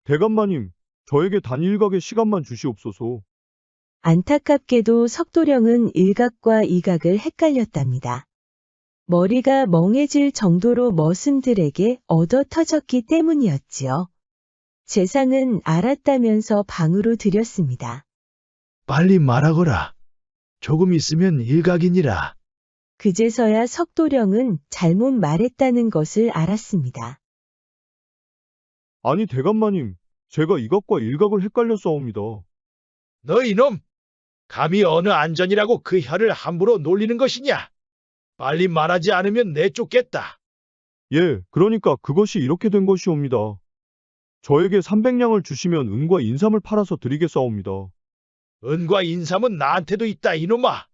대감마님, 저에게 단 일각의 시간만 주시옵소서. 안타깝게도 석도령은 일각과 이각을 헷갈렸답니다. 머리가 멍해질 정도로 머슴들에게 얻어 터졌기 때문이었지요. 재상은 알았다면서 방으로 들였습니다. 빨리 말하거라. 조금 있으면 일각이니라. 그제서야 석도령은 잘못 말했다는 것을 알았습니다. 아니 대감마님, 제가 이각과 일각을 헷갈렸사옵니다. 너 이놈! 감히 어느 안전이라고 그 혀를 함부로 놀리는 것이냐? 빨리 말하지 않으면 내쫓겠다. 예, 그러니까 그것이 이렇게 된 것이옵니다. 저에게 300냥을 주시면 은과 인삼을 팔아서 드리겠사옵니다. 은과 인삼은 나한테도 있다, 이놈아.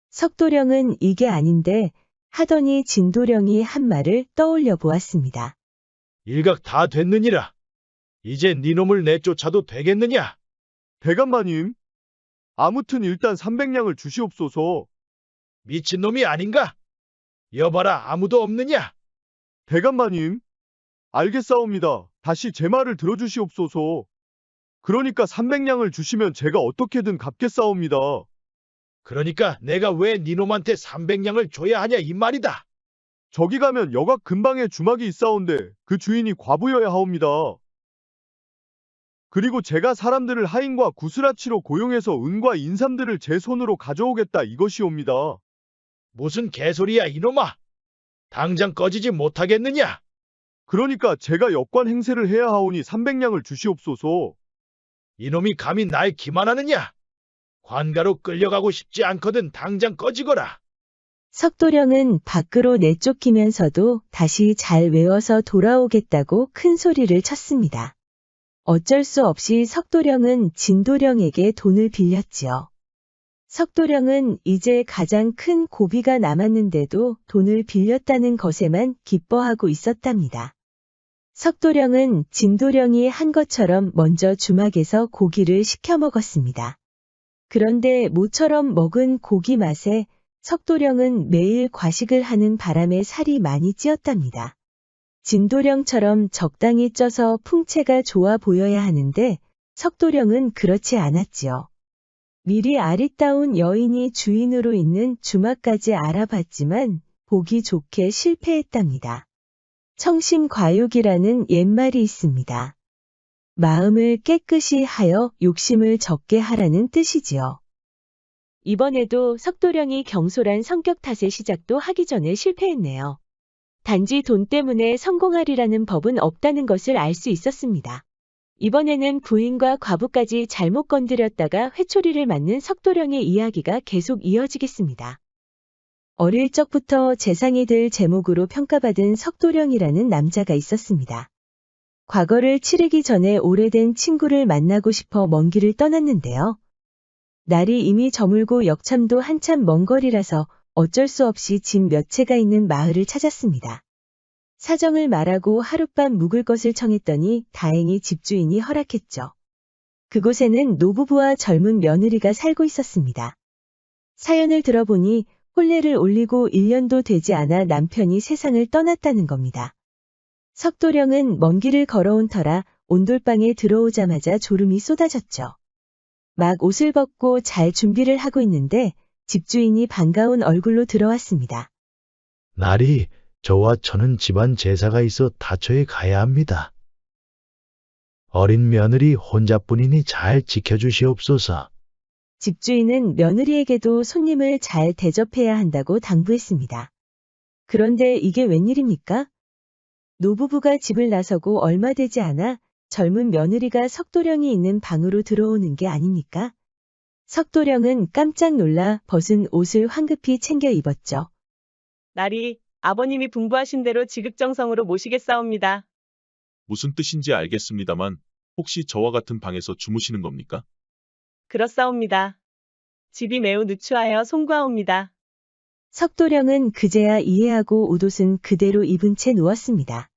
석도령은 이게 아닌데 하더니 진도령이 한 말을 떠올려 보았습니다. 일각 다 됐느니라. 이제 네 놈을 내쫓아도 되겠느냐? 대감마님, 아무튼 일단 300냥을 주시옵소서. 미친놈이 아닌가? 여봐라, 아무도 없느냐? 대감마님, 알겠사옵니다. 다시 제 말을 들어주시옵소서. 그러니까 300냥을 주시면 제가 어떻게든 갚겠사옵니다. 그러니까 내가 왜 네 놈한테 300냥을 줘야 하냐 이 말이다. 저기 가면 여각 근방에 주막이 있사온데 그 주인이 과부여야 하옵니다. 그리고 제가 사람들을 하인과 구스라치로 고용해서 은과 인삼들을 제 손으로 가져오겠다 이것이옵니다. 무슨 개소리야 이놈아. 당장 꺼지지 못하겠느냐? 그러니까 제가 역관 행세를 해야 하오니 300냥을 주시옵소서. 이놈이 감히 날 기만하느냐? 관가로 끌려가고 싶지 않거든 당장 꺼지거라. 석도령은 밖으로 내쫓기면서도 다시 잘 외워서 돌아오겠다고 큰 소리를 쳤습니다. 어쩔 수 없이 석도령은 진도령에게 돈을 빌렸지요. 석도령은 이제 가장 큰 고비가 남았는데도 돈을 빌렸다는 것에만 기뻐하고 있었답니다. 석도령은 진도령이 한 것처럼 먼저 주막에서 고기를 시켜 먹었습니다. 그런데 모처럼 먹은 고기 맛에 석도령은 매일 과식을 하는 바람에 살이 많이 찌었답니다. 진도령처럼 적당히 쪄서 풍채가 좋아 보여야 하는데 석도령은 그렇지 않았지요. 미리 아리따운 여인이 주인으로 있는 주막까지 알아봤지만 보기 좋게 실패했답니다. 청심과욕이라는 옛말이 있습니다. 마음을 깨끗이 하여 욕심을 적게 하라는 뜻이지요. 이번에도 석도령이 경솔한 성격 탓에 시작도 하기 전에 실패했네요. 단지 돈 때문에 성공하리라는 법은 없다는 것을 알 수 있었습니다. 이번에는 부인과 과부까지 잘못 건드렸다가 회초리를 맞는 석도령의 이야기가 계속 이어지겠습니다. 어릴 적부터 재상이 될 제목으로 평가받은 석도령이라는 남자가 있었습니다. 과거를 치르기 전에 오래된 친구를 만나고 싶어 먼 길을 떠났는데요. 날이 이미 저물고 역참도 한참 먼 거리라서 어쩔 수 없이 집 몇 채가 있는 마을을 찾았습니다. 사정을 말하고 하룻밤 묵을 것을 청했더니 다행히 집주인이 허락했죠. 그곳에는 노부부와 젊은 며느리가 살고 있었습니다. 사연을 들어보니 혼례를 올리고 1년도 되지 않아 남편이 세상을 떠났다는 겁니다. 석도령은 먼 길을 걸어온 터라 온돌방에 들어오자마자 졸음이 쏟아졌죠. 막 옷을 벗고 잘 준비를 하고 있는데 집주인이 반가운 얼굴로 들어왔습니다. 날이 저와 저는 집안 제사가 있어 다처에 가야 합니다. 어린 며느리 혼자뿐이니 잘 지켜주시옵소서. 집주인은 며느리에게도 손님을 잘 대접해야 한다고 당부했습니다. 그런데 이게 웬일입니까? 노부부가 집을 나서고 얼마 되지 않아 젊은 며느리가 석도령이 있는 방으로 들어오는 게 아닙니까? 석도령은 깜짝 놀라 벗은 옷을 황급히 챙겨 입었죠. 날이 아버님이 분부하신 대로 지극정성으로 모시겠사옵니다. 무슨 뜻인지 알겠습니다만 혹시 저와 같은 방에서 주무시는 겁니까? 그렇사옵니다. 집이 매우 누추하여 송구하옵니다. 석도령은 그제야 이해하고 옷옷은 그대로 입은 채 누웠습니다.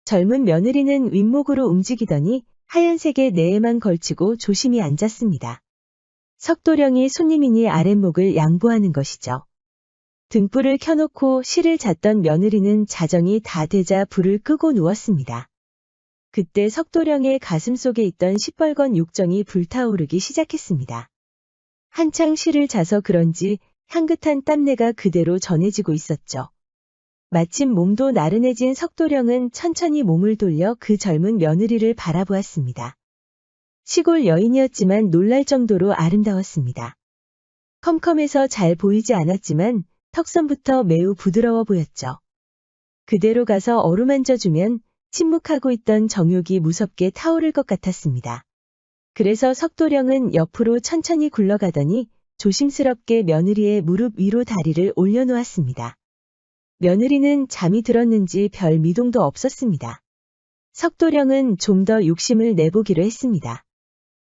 젊은 며느리는 윗목으로 움직이더니 하얀색의 내에만 걸치고 조심히 앉았습니다. 석도령이 손님이니 아랫목을 양보하는 것이죠. 등불을 켜놓고 실을 잤던 며느리는 자정이 다 되자 불을 끄고 누웠습니다. 그때 석도령의 가슴 속에 있던 시뻘건 욕정이 불타오르기 시작했습니다. 한창 실을 자서 그런지 향긋한 땀내가 그대로 전해지고 있었죠. 마침 몸도 나른해진 석도령은 천천히 몸을 돌려 그 젊은 며느리를 바라보았습니다. 시골 여인이었지만 놀랄 정도로 아름다웠습니다. 컴컴해서 잘 보이지 않았지만 턱선부터 매우 부드러워 보였죠. 그대로 가서 어루만져주면 침묵하고 있던 정욕이 무섭게 타오를 것 같았습니다. 그래서 석도령은 옆으로 천천히 굴러가더니 조심스럽게 며느리의 무릎 위로 다리를 올려놓았습니다. 며느리는 잠이 들었는지 별 미동도 없었습니다. 석도령은 좀 더 욕심을 내보기로 했습니다.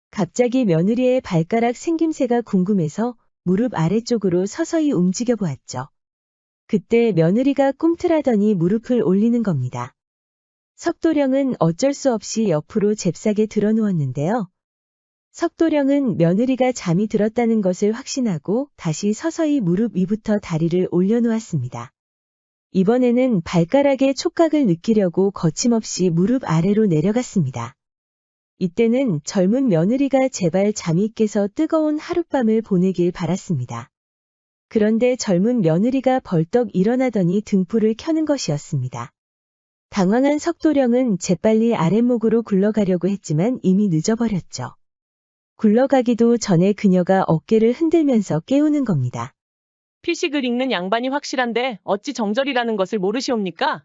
갑자기 며느리의 발가락 생김새가 궁금해서 무릎 아래쪽으로 서서히 움직여 보았죠. 그때 며느리가 꿈틀하더니 무릎을 올리는 겁니다. 석도령은 어쩔 수 없이 옆으로 잽싸게 들어누웠는데요. 석도령은 며느리가 잠이 들었다는 것을 확신하고 다시 서서히 무릎 위부터 다리를 올려놓았습니다. 이번에는 발가락의 촉각을 느끼려고 거침없이 무릎 아래로 내려갔습니다. 이때는 젊은 며느리가 제발 잠이 깨서 뜨거운 하룻밤을 보내길 바랐습니다. 그런데 젊은 며느리가 벌떡 일어나더니 등불을 켜는 것이었습니다. 당황한 석도령은 재빨리 아랫목으로 굴러가려고 했지만 이미 늦어버렸죠. 굴러가기도 전에 그녀가 어깨를 흔들면서 깨우는 겁니다. 피식을 읽는 양반이 확실한데 어찌 정절이라는 것을 모르시옵니까?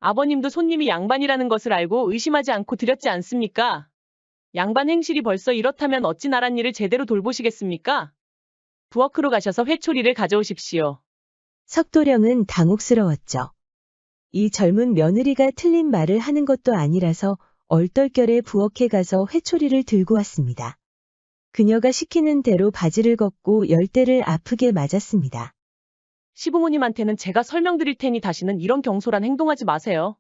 아버님도 손님이 양반이라는 것을 알고 의심하지 않고 드렸지 않습니까? 양반 행실이 벌써 이렇다면 어찌 나란 일을 제대로 돌보시겠습니까? 부엌으로 가셔서 회초리를 가져오십시오. 석도령은 당혹스러웠죠. 이 젊은 며느리가 틀린 말을 하는 것도 아니라서 얼떨결에 부엌에 가서 회초리를 들고 왔습니다. 그녀가 시키는 대로 바지를 걷고 열대를 아프게 맞았습니다. 시부모님한테는 제가 설명드릴 테니 다시는 이런 경솔한 행동하지 마세요.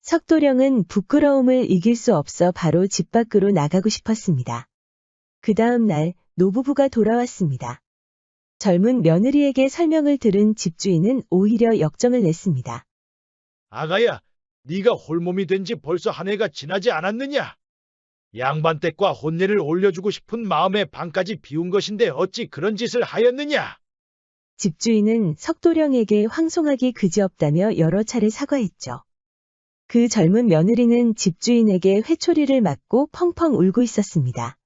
석도령은 부끄러움을 이길 수 없어 바로 집 밖으로 나가고 싶었습니다. 그 다음 날 노부부가 돌아왔습니다. 젊은 며느리에게 설명을 들은 집주인은 오히려 역정을 냈습니다. 아가야, 네가 홀몸이 된 지 벌써 한 해가 지나지 않았느냐? 양반댁과 혼례를 올려주고 싶은 마음에 방까지 비운 것인데 어찌 그런 짓을 하였느냐? 집주인은 석도령에게 황송하기 그지없다며 여러 차례 사과했죠. 그 젊은 며느리는 집주인에게 회초리를 맞고 펑펑 울고 있었습니다.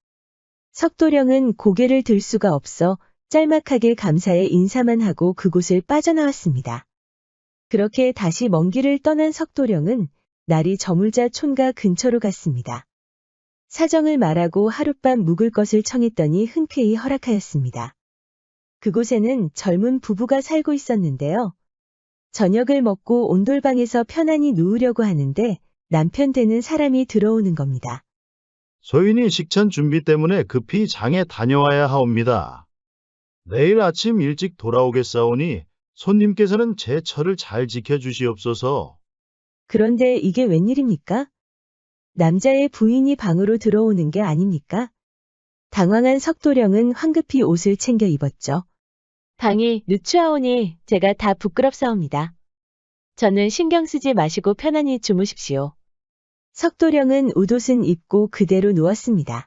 석도령은 고개를 들 수가 없어 짤막하게 감사의 인사만 하고 그곳을 빠져나왔습니다. 그렇게 다시 먼 길을 떠난 석도령은 날이 저물자 촌가 근처로 갔습니다. 사정을 말하고 하룻밤 묵을 것을 청했더니 흔쾌히 허락하였습니다. 그곳에는 젊은 부부가 살고 있었는데요. 저녁을 먹고 온돌방에서 편안히 누우려고 하는데 남편 되는 사람이 들어오는 겁니다. 소인이 식찬 준비 때문에 급히 장에 다녀와야 하옵니다. 내일 아침 일찍 돌아오겠사오니 손님께서는 제 처를 잘 지켜주시옵소서. 그런데 이게 웬일입니까? 남자의 부인이 방으로 들어오는 게 아닙니까? 당황한 석도령은 황급히 옷을 챙겨 입었죠. 방이 누추하오니 제가 다 부끄럽사옵니다. 저는 신경 쓰지 마시고 편안히 주무십시오. 석도령은 웃옷은 입고 그대로 누웠습니다.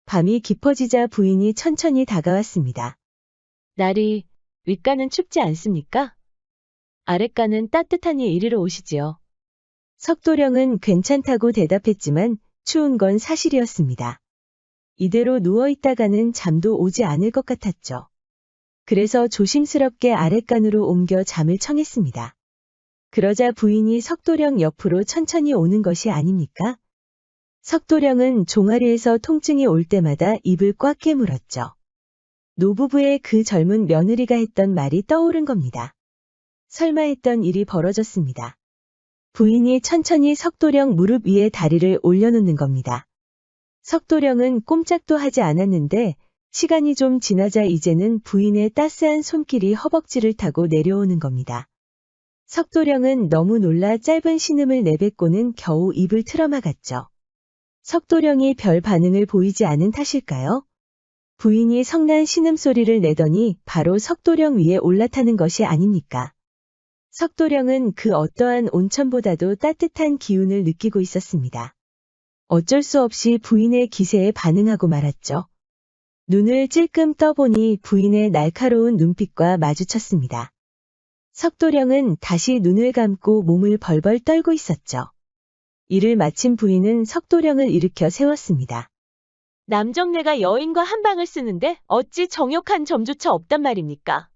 밤이 깊어지자 부인이 천천히 다가왔습니다. 날이 윗가는 춥지 않습니까? 아랫가는 따뜻하니 이리로 오시지요. 석도령은 괜찮다고 대답했지만 추운 건 사실이었습니다. 이대로 누워있다가는 잠도 오지 않을 것 같았죠. 그래서 조심스럽게 아랫간으로 옮겨 잠을 청했습니다. 그러자 부인이 석도령 옆으로 천천히 오는 것이 아닙니까? 석도령은 종아리에서 통증이 올 때마다 입을 꽉 깨물었죠. 노부부의 그 젊은 며느리가 했던 말이 떠오른 겁니다. 설마 했던 일이 벌어졌습니다. 부인이 천천히 석도령 무릎 위에 다리를 올려놓는 겁니다. 석도령은 꼼짝도 하지 않았는데 시간이 좀 지나자 이제는 부인의 따스한 손길이 허벅지를 타고 내려오는 겁니다. 석도령은 너무 놀라 짧은 신음을 내뱉고는 겨우 입을 틀어막았죠. 석도령이 별 반응을 보이지 않은 탓일까요? 부인이 성난 신음소리를 내더니 바로 석도령 위에 올라타는 것이 아닙니까? 석도령은 그 어떠한 온천보다도 따뜻한 기운을 느끼고 있었습니다. 어쩔 수 없이 부인의 기세에 반응하고 말았죠. 눈을 찔끔 떠보니 부인의 날카로운 눈빛과 마주쳤습니다. 석도령은 다시 눈을 감고 몸을 벌벌 떨고 있었죠. 이를 마친 부인은 석도령을 일으켜 세웠습니다. 남정네가 여인과 한 방을 쓰는데 어찌 정욕한 점조차 없단 말입니까?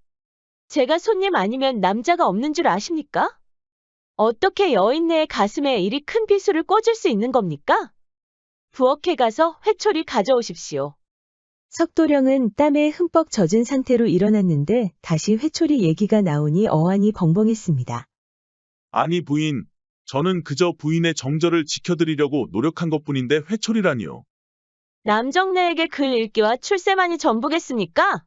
제가 손님 아니면 남자가 없는 줄 아십니까? 어떻게 여인네의 가슴에 이리 큰 비수를 꽂을 수 있는 겁니까? 부엌에 가서 회초리 가져오십시오. 석도령은 땀에 흠뻑 젖은 상태로 일어났는데 다시 회초리 얘기가 나오니 어안이 벙벙했습니다. 아니 부인, 저는 그저 부인의 정절을 지켜드리려고 노력한 것뿐인데 회초리라니요. 남정네에게 글 읽기와 출세만이 전부겠습니까?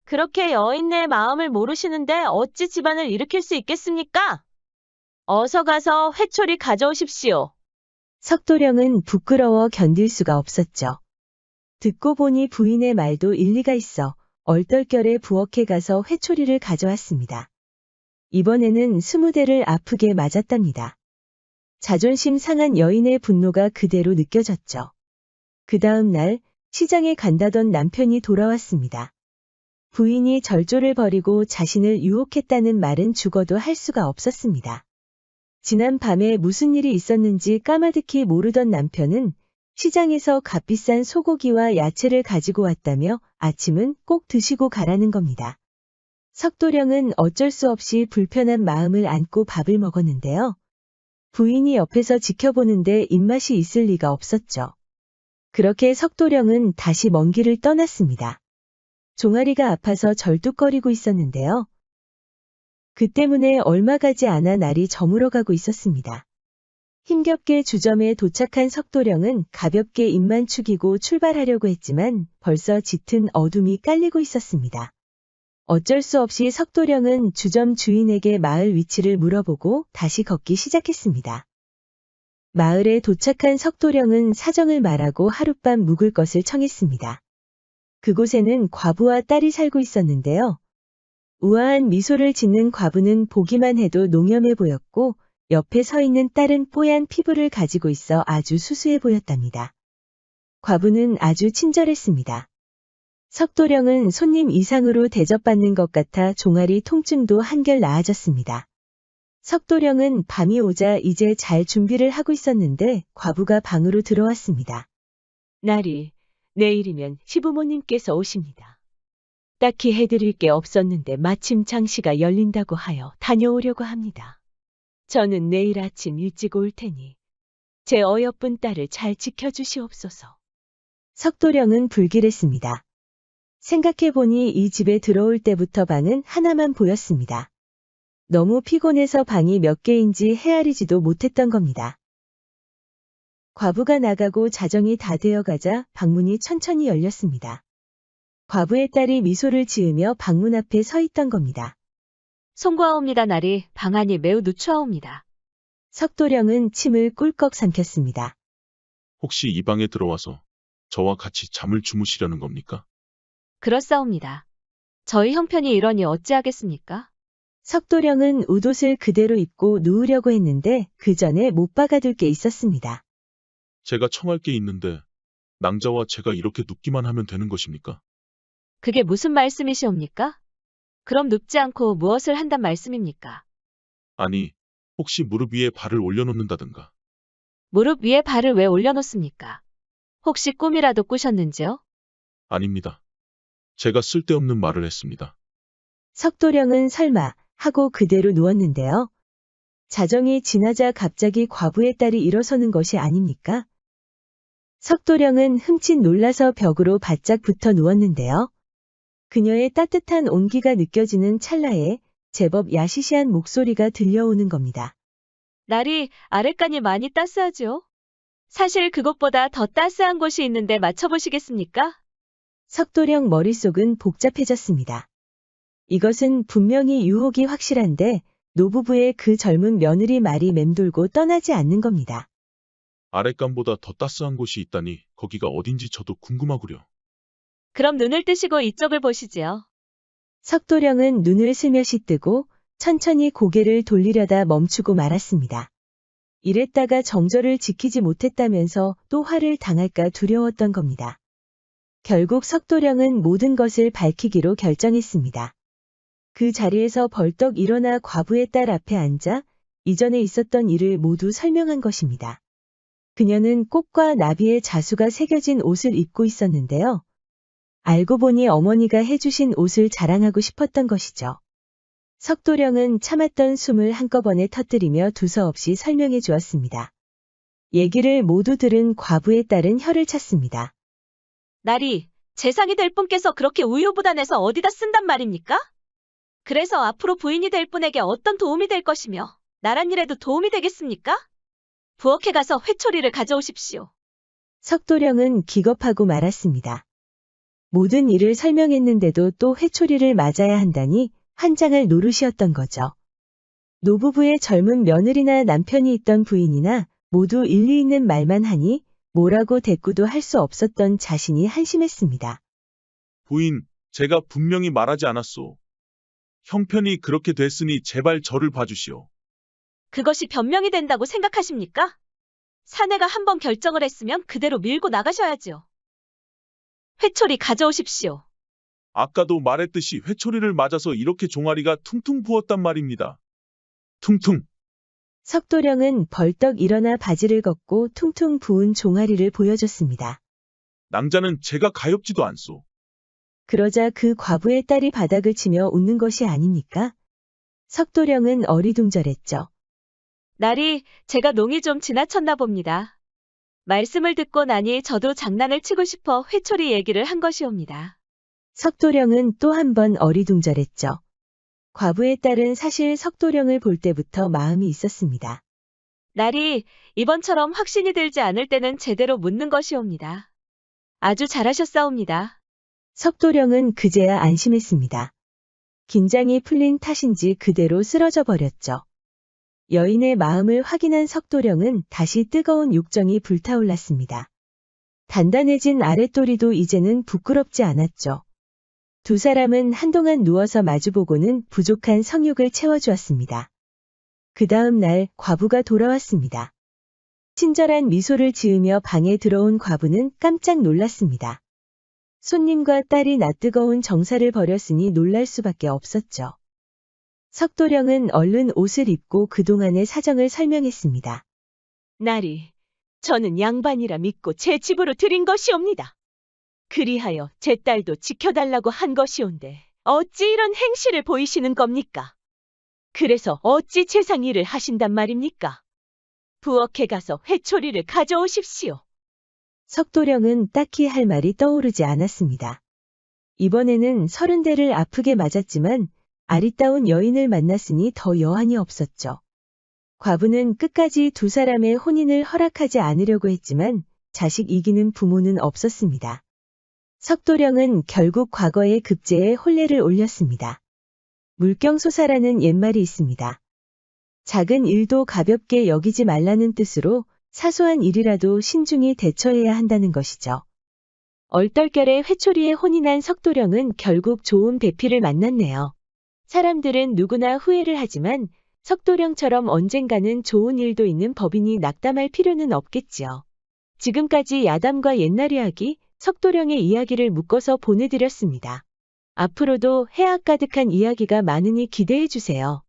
그렇게 여인네의 마음을 모르시는데 어찌 집안을 일으킬 수 있겠습니까? 어서 가서 회초리 가져오십시오. 석도령은 부끄러워 견딜 수가 없었죠. 듣고 보니 부인의 말도 일리가 있어 얼떨결에 부엌에 가서 회초리를 가져왔습니다. 이번에는 20대를 아프게 맞았답니다. 자존심 상한 여인의 분노가 그대로 느껴졌죠. 그 다음 날 시장에 간다던 남편이 돌아왔습니다. 부인이 절조를 벌이고 자신을 유혹했다는 말은 죽어도 할 수가 없었습니다. 지난 밤에 무슨 일이 있었는지 까마득히 모르던 남편은 시장에서 값비싼 소고기와 야채를 가지고 왔다며 아침은 꼭 드시고 가라는 겁니다. 석도령은 어쩔 수 없이 불편한 마음을 안고 밥을 먹었는데요. 부인이 옆에서 지켜보는데 입맛이 있을 리가 없었죠. 그렇게 석도령은 다시 먼 길을 떠났습니다. 종아리가 아파서 절뚝거리고 있었는데요. 그 때문에 얼마 가지 않아 날이 저물어가고 있었습니다. 힘겹게 주점에 도착한 석도령은 가볍게 입만 축이고 출발하려고 했지만 벌써 짙은 어둠이 깔리고 있었습니다. 어쩔 수 없이 석도령은 주점 주인에게 마을 위치를 물어보고 다시 걷기 시작했습니다. 마을에 도착한 석도령은 사정을 말하고 하룻밤 묵을 것을 청했습니다. 그곳에는 과부와 딸이 살고 있었는데요. 우아한 미소를 짓는 과부는 보기만 해도 농염해 보였고 옆에 서 있는 딸은 뽀얀 피부를 가지고 있어 아주 수수해 보였답니다. 과부는 아주 친절했습니다. 석도령은 손님 이상으로 대접받는 것 같아 종아리 통증도 한결 나아졌습니다. 석도령은 밤이 오자 이제 잘 준비를 하고 있었는데 과부가 방으로 들어왔습니다. 나리, 내일이면 시부모님께서 오십니다. 딱히 해드릴 게 없었는데 마침 장시가 열린다고 하여 다녀오려고 합니다. 저는 내일 아침 일찍 올 테니 제 어여쁜 딸을 잘 지켜주시옵소서. 석도령은 불길했습니다. 생각해보니 이 집에 들어올 때부터 방은 하나만 보였습니다. 너무 피곤해서 방이 몇 개인지 헤아리지도 못했던 겁니다. 과부가 나가고 자정이 다 되어가자 방문이 천천히 열렸습니다. 과부의 딸이 미소를 지으며 방문 앞에 서 있던 겁니다. 송구하옵니다, 나리. 방안이 매우 누추하옵니다. 석도령은 침을 꿀꺽 삼켰습니다. 혹시 이 방에 들어와서 저와 같이 잠을 주무시려는 겁니까? 그렇사옵니다. 저희 형편이 이러니 어찌하겠습니까? 석도령은 웃옷을 그대로 입고 누우려고 했는데 그 전에 못 박아둘 게 있었습니다. 제가 청할 게 있는데 낭자와 제가 이렇게 눕기만 하면 되는 것입니까? 그게 무슨 말씀이시옵니까? 그럼 눕지 않고 무엇을 한단 말씀입니까? 아니, 혹시 무릎 위에 발을 올려놓는다든가. 무릎 위에 발을 왜 올려놓습니까? 혹시 꿈이라도 꾸셨는지요? 아닙니다. 제가 쓸데없는 말을 했습니다. 석도령은 설마 하고 그대로 누웠는데요. 자정이 지나자 갑자기 과부의 딸이 일어서는 것이 아닙니까? 석도령은 흠칫 놀라서 벽으로 바짝 붙어 누웠는데요. 그녀의 따뜻한 온기가 느껴지는 찰나에 제법 야시시한 목소리가 들려오는 겁니다. 날이 아랫간이 많이 따스하죠? 사실 그것보다 더 따스한 곳이 있는데 맞춰보시겠습니까? 석도령 머릿속은 복잡해졌습니다. 이것은 분명히 유혹이 확실한데 노부부의 그 젊은 며느리 말이 맴돌고 떠나지 않는 겁니다. 아랫감보다 더 따스한 곳이 있다니 거기가 어딘지 저도 궁금하구려. 그럼 눈을 뜨시고 이쪽을 보시지요. 석도령은 눈을 슬며시 뜨고 천천히 고개를 돌리려다 멈추고 말았습니다. 이랬다가 정절을 지키지 못했다면서 또 화를 당할까 두려웠던 겁니다. 결국 석도령은 모든 것을 밝히기로 결정했습니다. 그 자리에서 벌떡 일어나 과부의 딸 앞에 앉아 이전에 있었던 일을 모두 설명한 것입니다. 그녀는 꽃과 나비의 자수가 새겨진 옷을 입고 있었는데요. 알고 보니 어머니가 해주신 옷을 자랑하고 싶었던 것이죠. 석도령은 참았던 숨을 한꺼번에 터뜨리며 두서없이 설명해 주었습니다. 얘기를 모두 들은 과부의 딸은 혀를 찼습니다. 나리, 재상이 될 분께서 그렇게 우유부단해서 어디다 쓴단 말입니까? 그래서 앞으로 부인이 될 분에게 어떤 도움이 될 것이며 나란 일에도 도움이 되겠습니까? 부엌에 가서 회초리를 가져오십시오. 석도령은 기겁하고 말았습니다. 모든 일을 설명했는데도 또 회초리를 맞아야 한다니 환장할 노릇이었던 거죠. 노부부의 젊은 며느리나 남편이 있던 부인이나 모두 일리 있는 말만 하니 뭐라고 대꾸도 할 수 없었던 자신이 한심했습니다. 부인, 제가 분명히 말하지 않았소. 형편이 그렇게 됐으니 제발 저를 봐주시오. 그것이 변명이 된다고 생각하십니까? 사내가 한번 결정을 했으면 그대로 밀고 나가셔야지요. 회초리 가져오십시오. 아까도 말했듯이 회초리를 맞아서 이렇게 종아리가 퉁퉁 부었단 말입니다. 퉁퉁. 석도령은 벌떡 일어나 바지를 걷고 퉁퉁 부은 종아리를 보여줬습니다. 낭자는 제가 가엾지도 않소. 그러자 그 과부의 딸이 바닥을 치며 웃는 것이 아닙니까? 석도령은 어리둥절했죠. 날이 제가 농이 좀 지나쳤나 봅니다. 말씀을 듣고 나니 저도 장난을 치고 싶어 회초리 얘기를 한 것이옵니다. 석도령은 또 한 번 어리둥절했죠. 과부의 딸은 사실 석도령을 볼 때부터 마음이 있었습니다. 날이 이번처럼 확신이 들지 않을 때는 제대로 묻는 것이옵니다. 아주 잘하셨사옵니다. 석도령은 그제야 안심했습니다. 긴장이 풀린 탓인지 그대로 쓰러져 버렸죠. 여인의 마음을 확인한 석도령은 다시 뜨거운 욕정이 불타올랐습니다. 단단해진 아랫도리도 이제는 부끄럽지 않았죠. 두 사람은 한동안 누워서 마주보고는 부족한 성욕을 채워주었습니다. 그 다음 날 과부가 돌아왔습니다. 친절한 미소를 지으며 방에 들어온 과부는 깜짝 놀랐습니다. 손님과 딸이 낯뜨거운 정사를 벌였으니 놀랄 수밖에 없었죠. 석도령은 얼른 옷을 입고 그동안의 사정을 설명했습니다. 날이, 저는 양반이라 믿고 제 집으로 들인 것이옵니다. 그리하여 제 딸도 지켜달라고 한 것이온데 어찌 이런 행실을 보이시는 겁니까? 그래서 어찌 재상 일을 하신단 말입니까? 부엌에 가서 회초리를 가져오십시오. 석도령은 딱히 할 말이 떠오르지 않았습니다. 이번에는 30대를 아프게 맞았지만 아리따운 여인을 만났으니 더 여한이 없었죠. 과부는 끝까지 두 사람의 혼인을 허락하지 않으려고 했지만 자식 이기는 부모는 없었습니다. 석도령은 결국 과거의 급제에 혼례를 올렸습니다. 물경소사라는 옛말이 있습니다. 작은 일도 가볍게 여기지 말라는 뜻으로 사소한 일이라도 신중히 대처해야 한다는 것이죠. 얼떨결에 회초리에 혼인한 석도령은 결국 좋은 배필을 만났네요. 사람들은 누구나 후회를 하지만 석도령처럼 언젠가는 좋은 일도 있는 법인이 낙담할 필요는 없겠지요. 지금까지 야담과 옛날 이야기, 석도령의 이야기를 묶어서 보내드렸습니다. 앞으로도 해악 가득한 이야기가 많으니 기대해 주세요.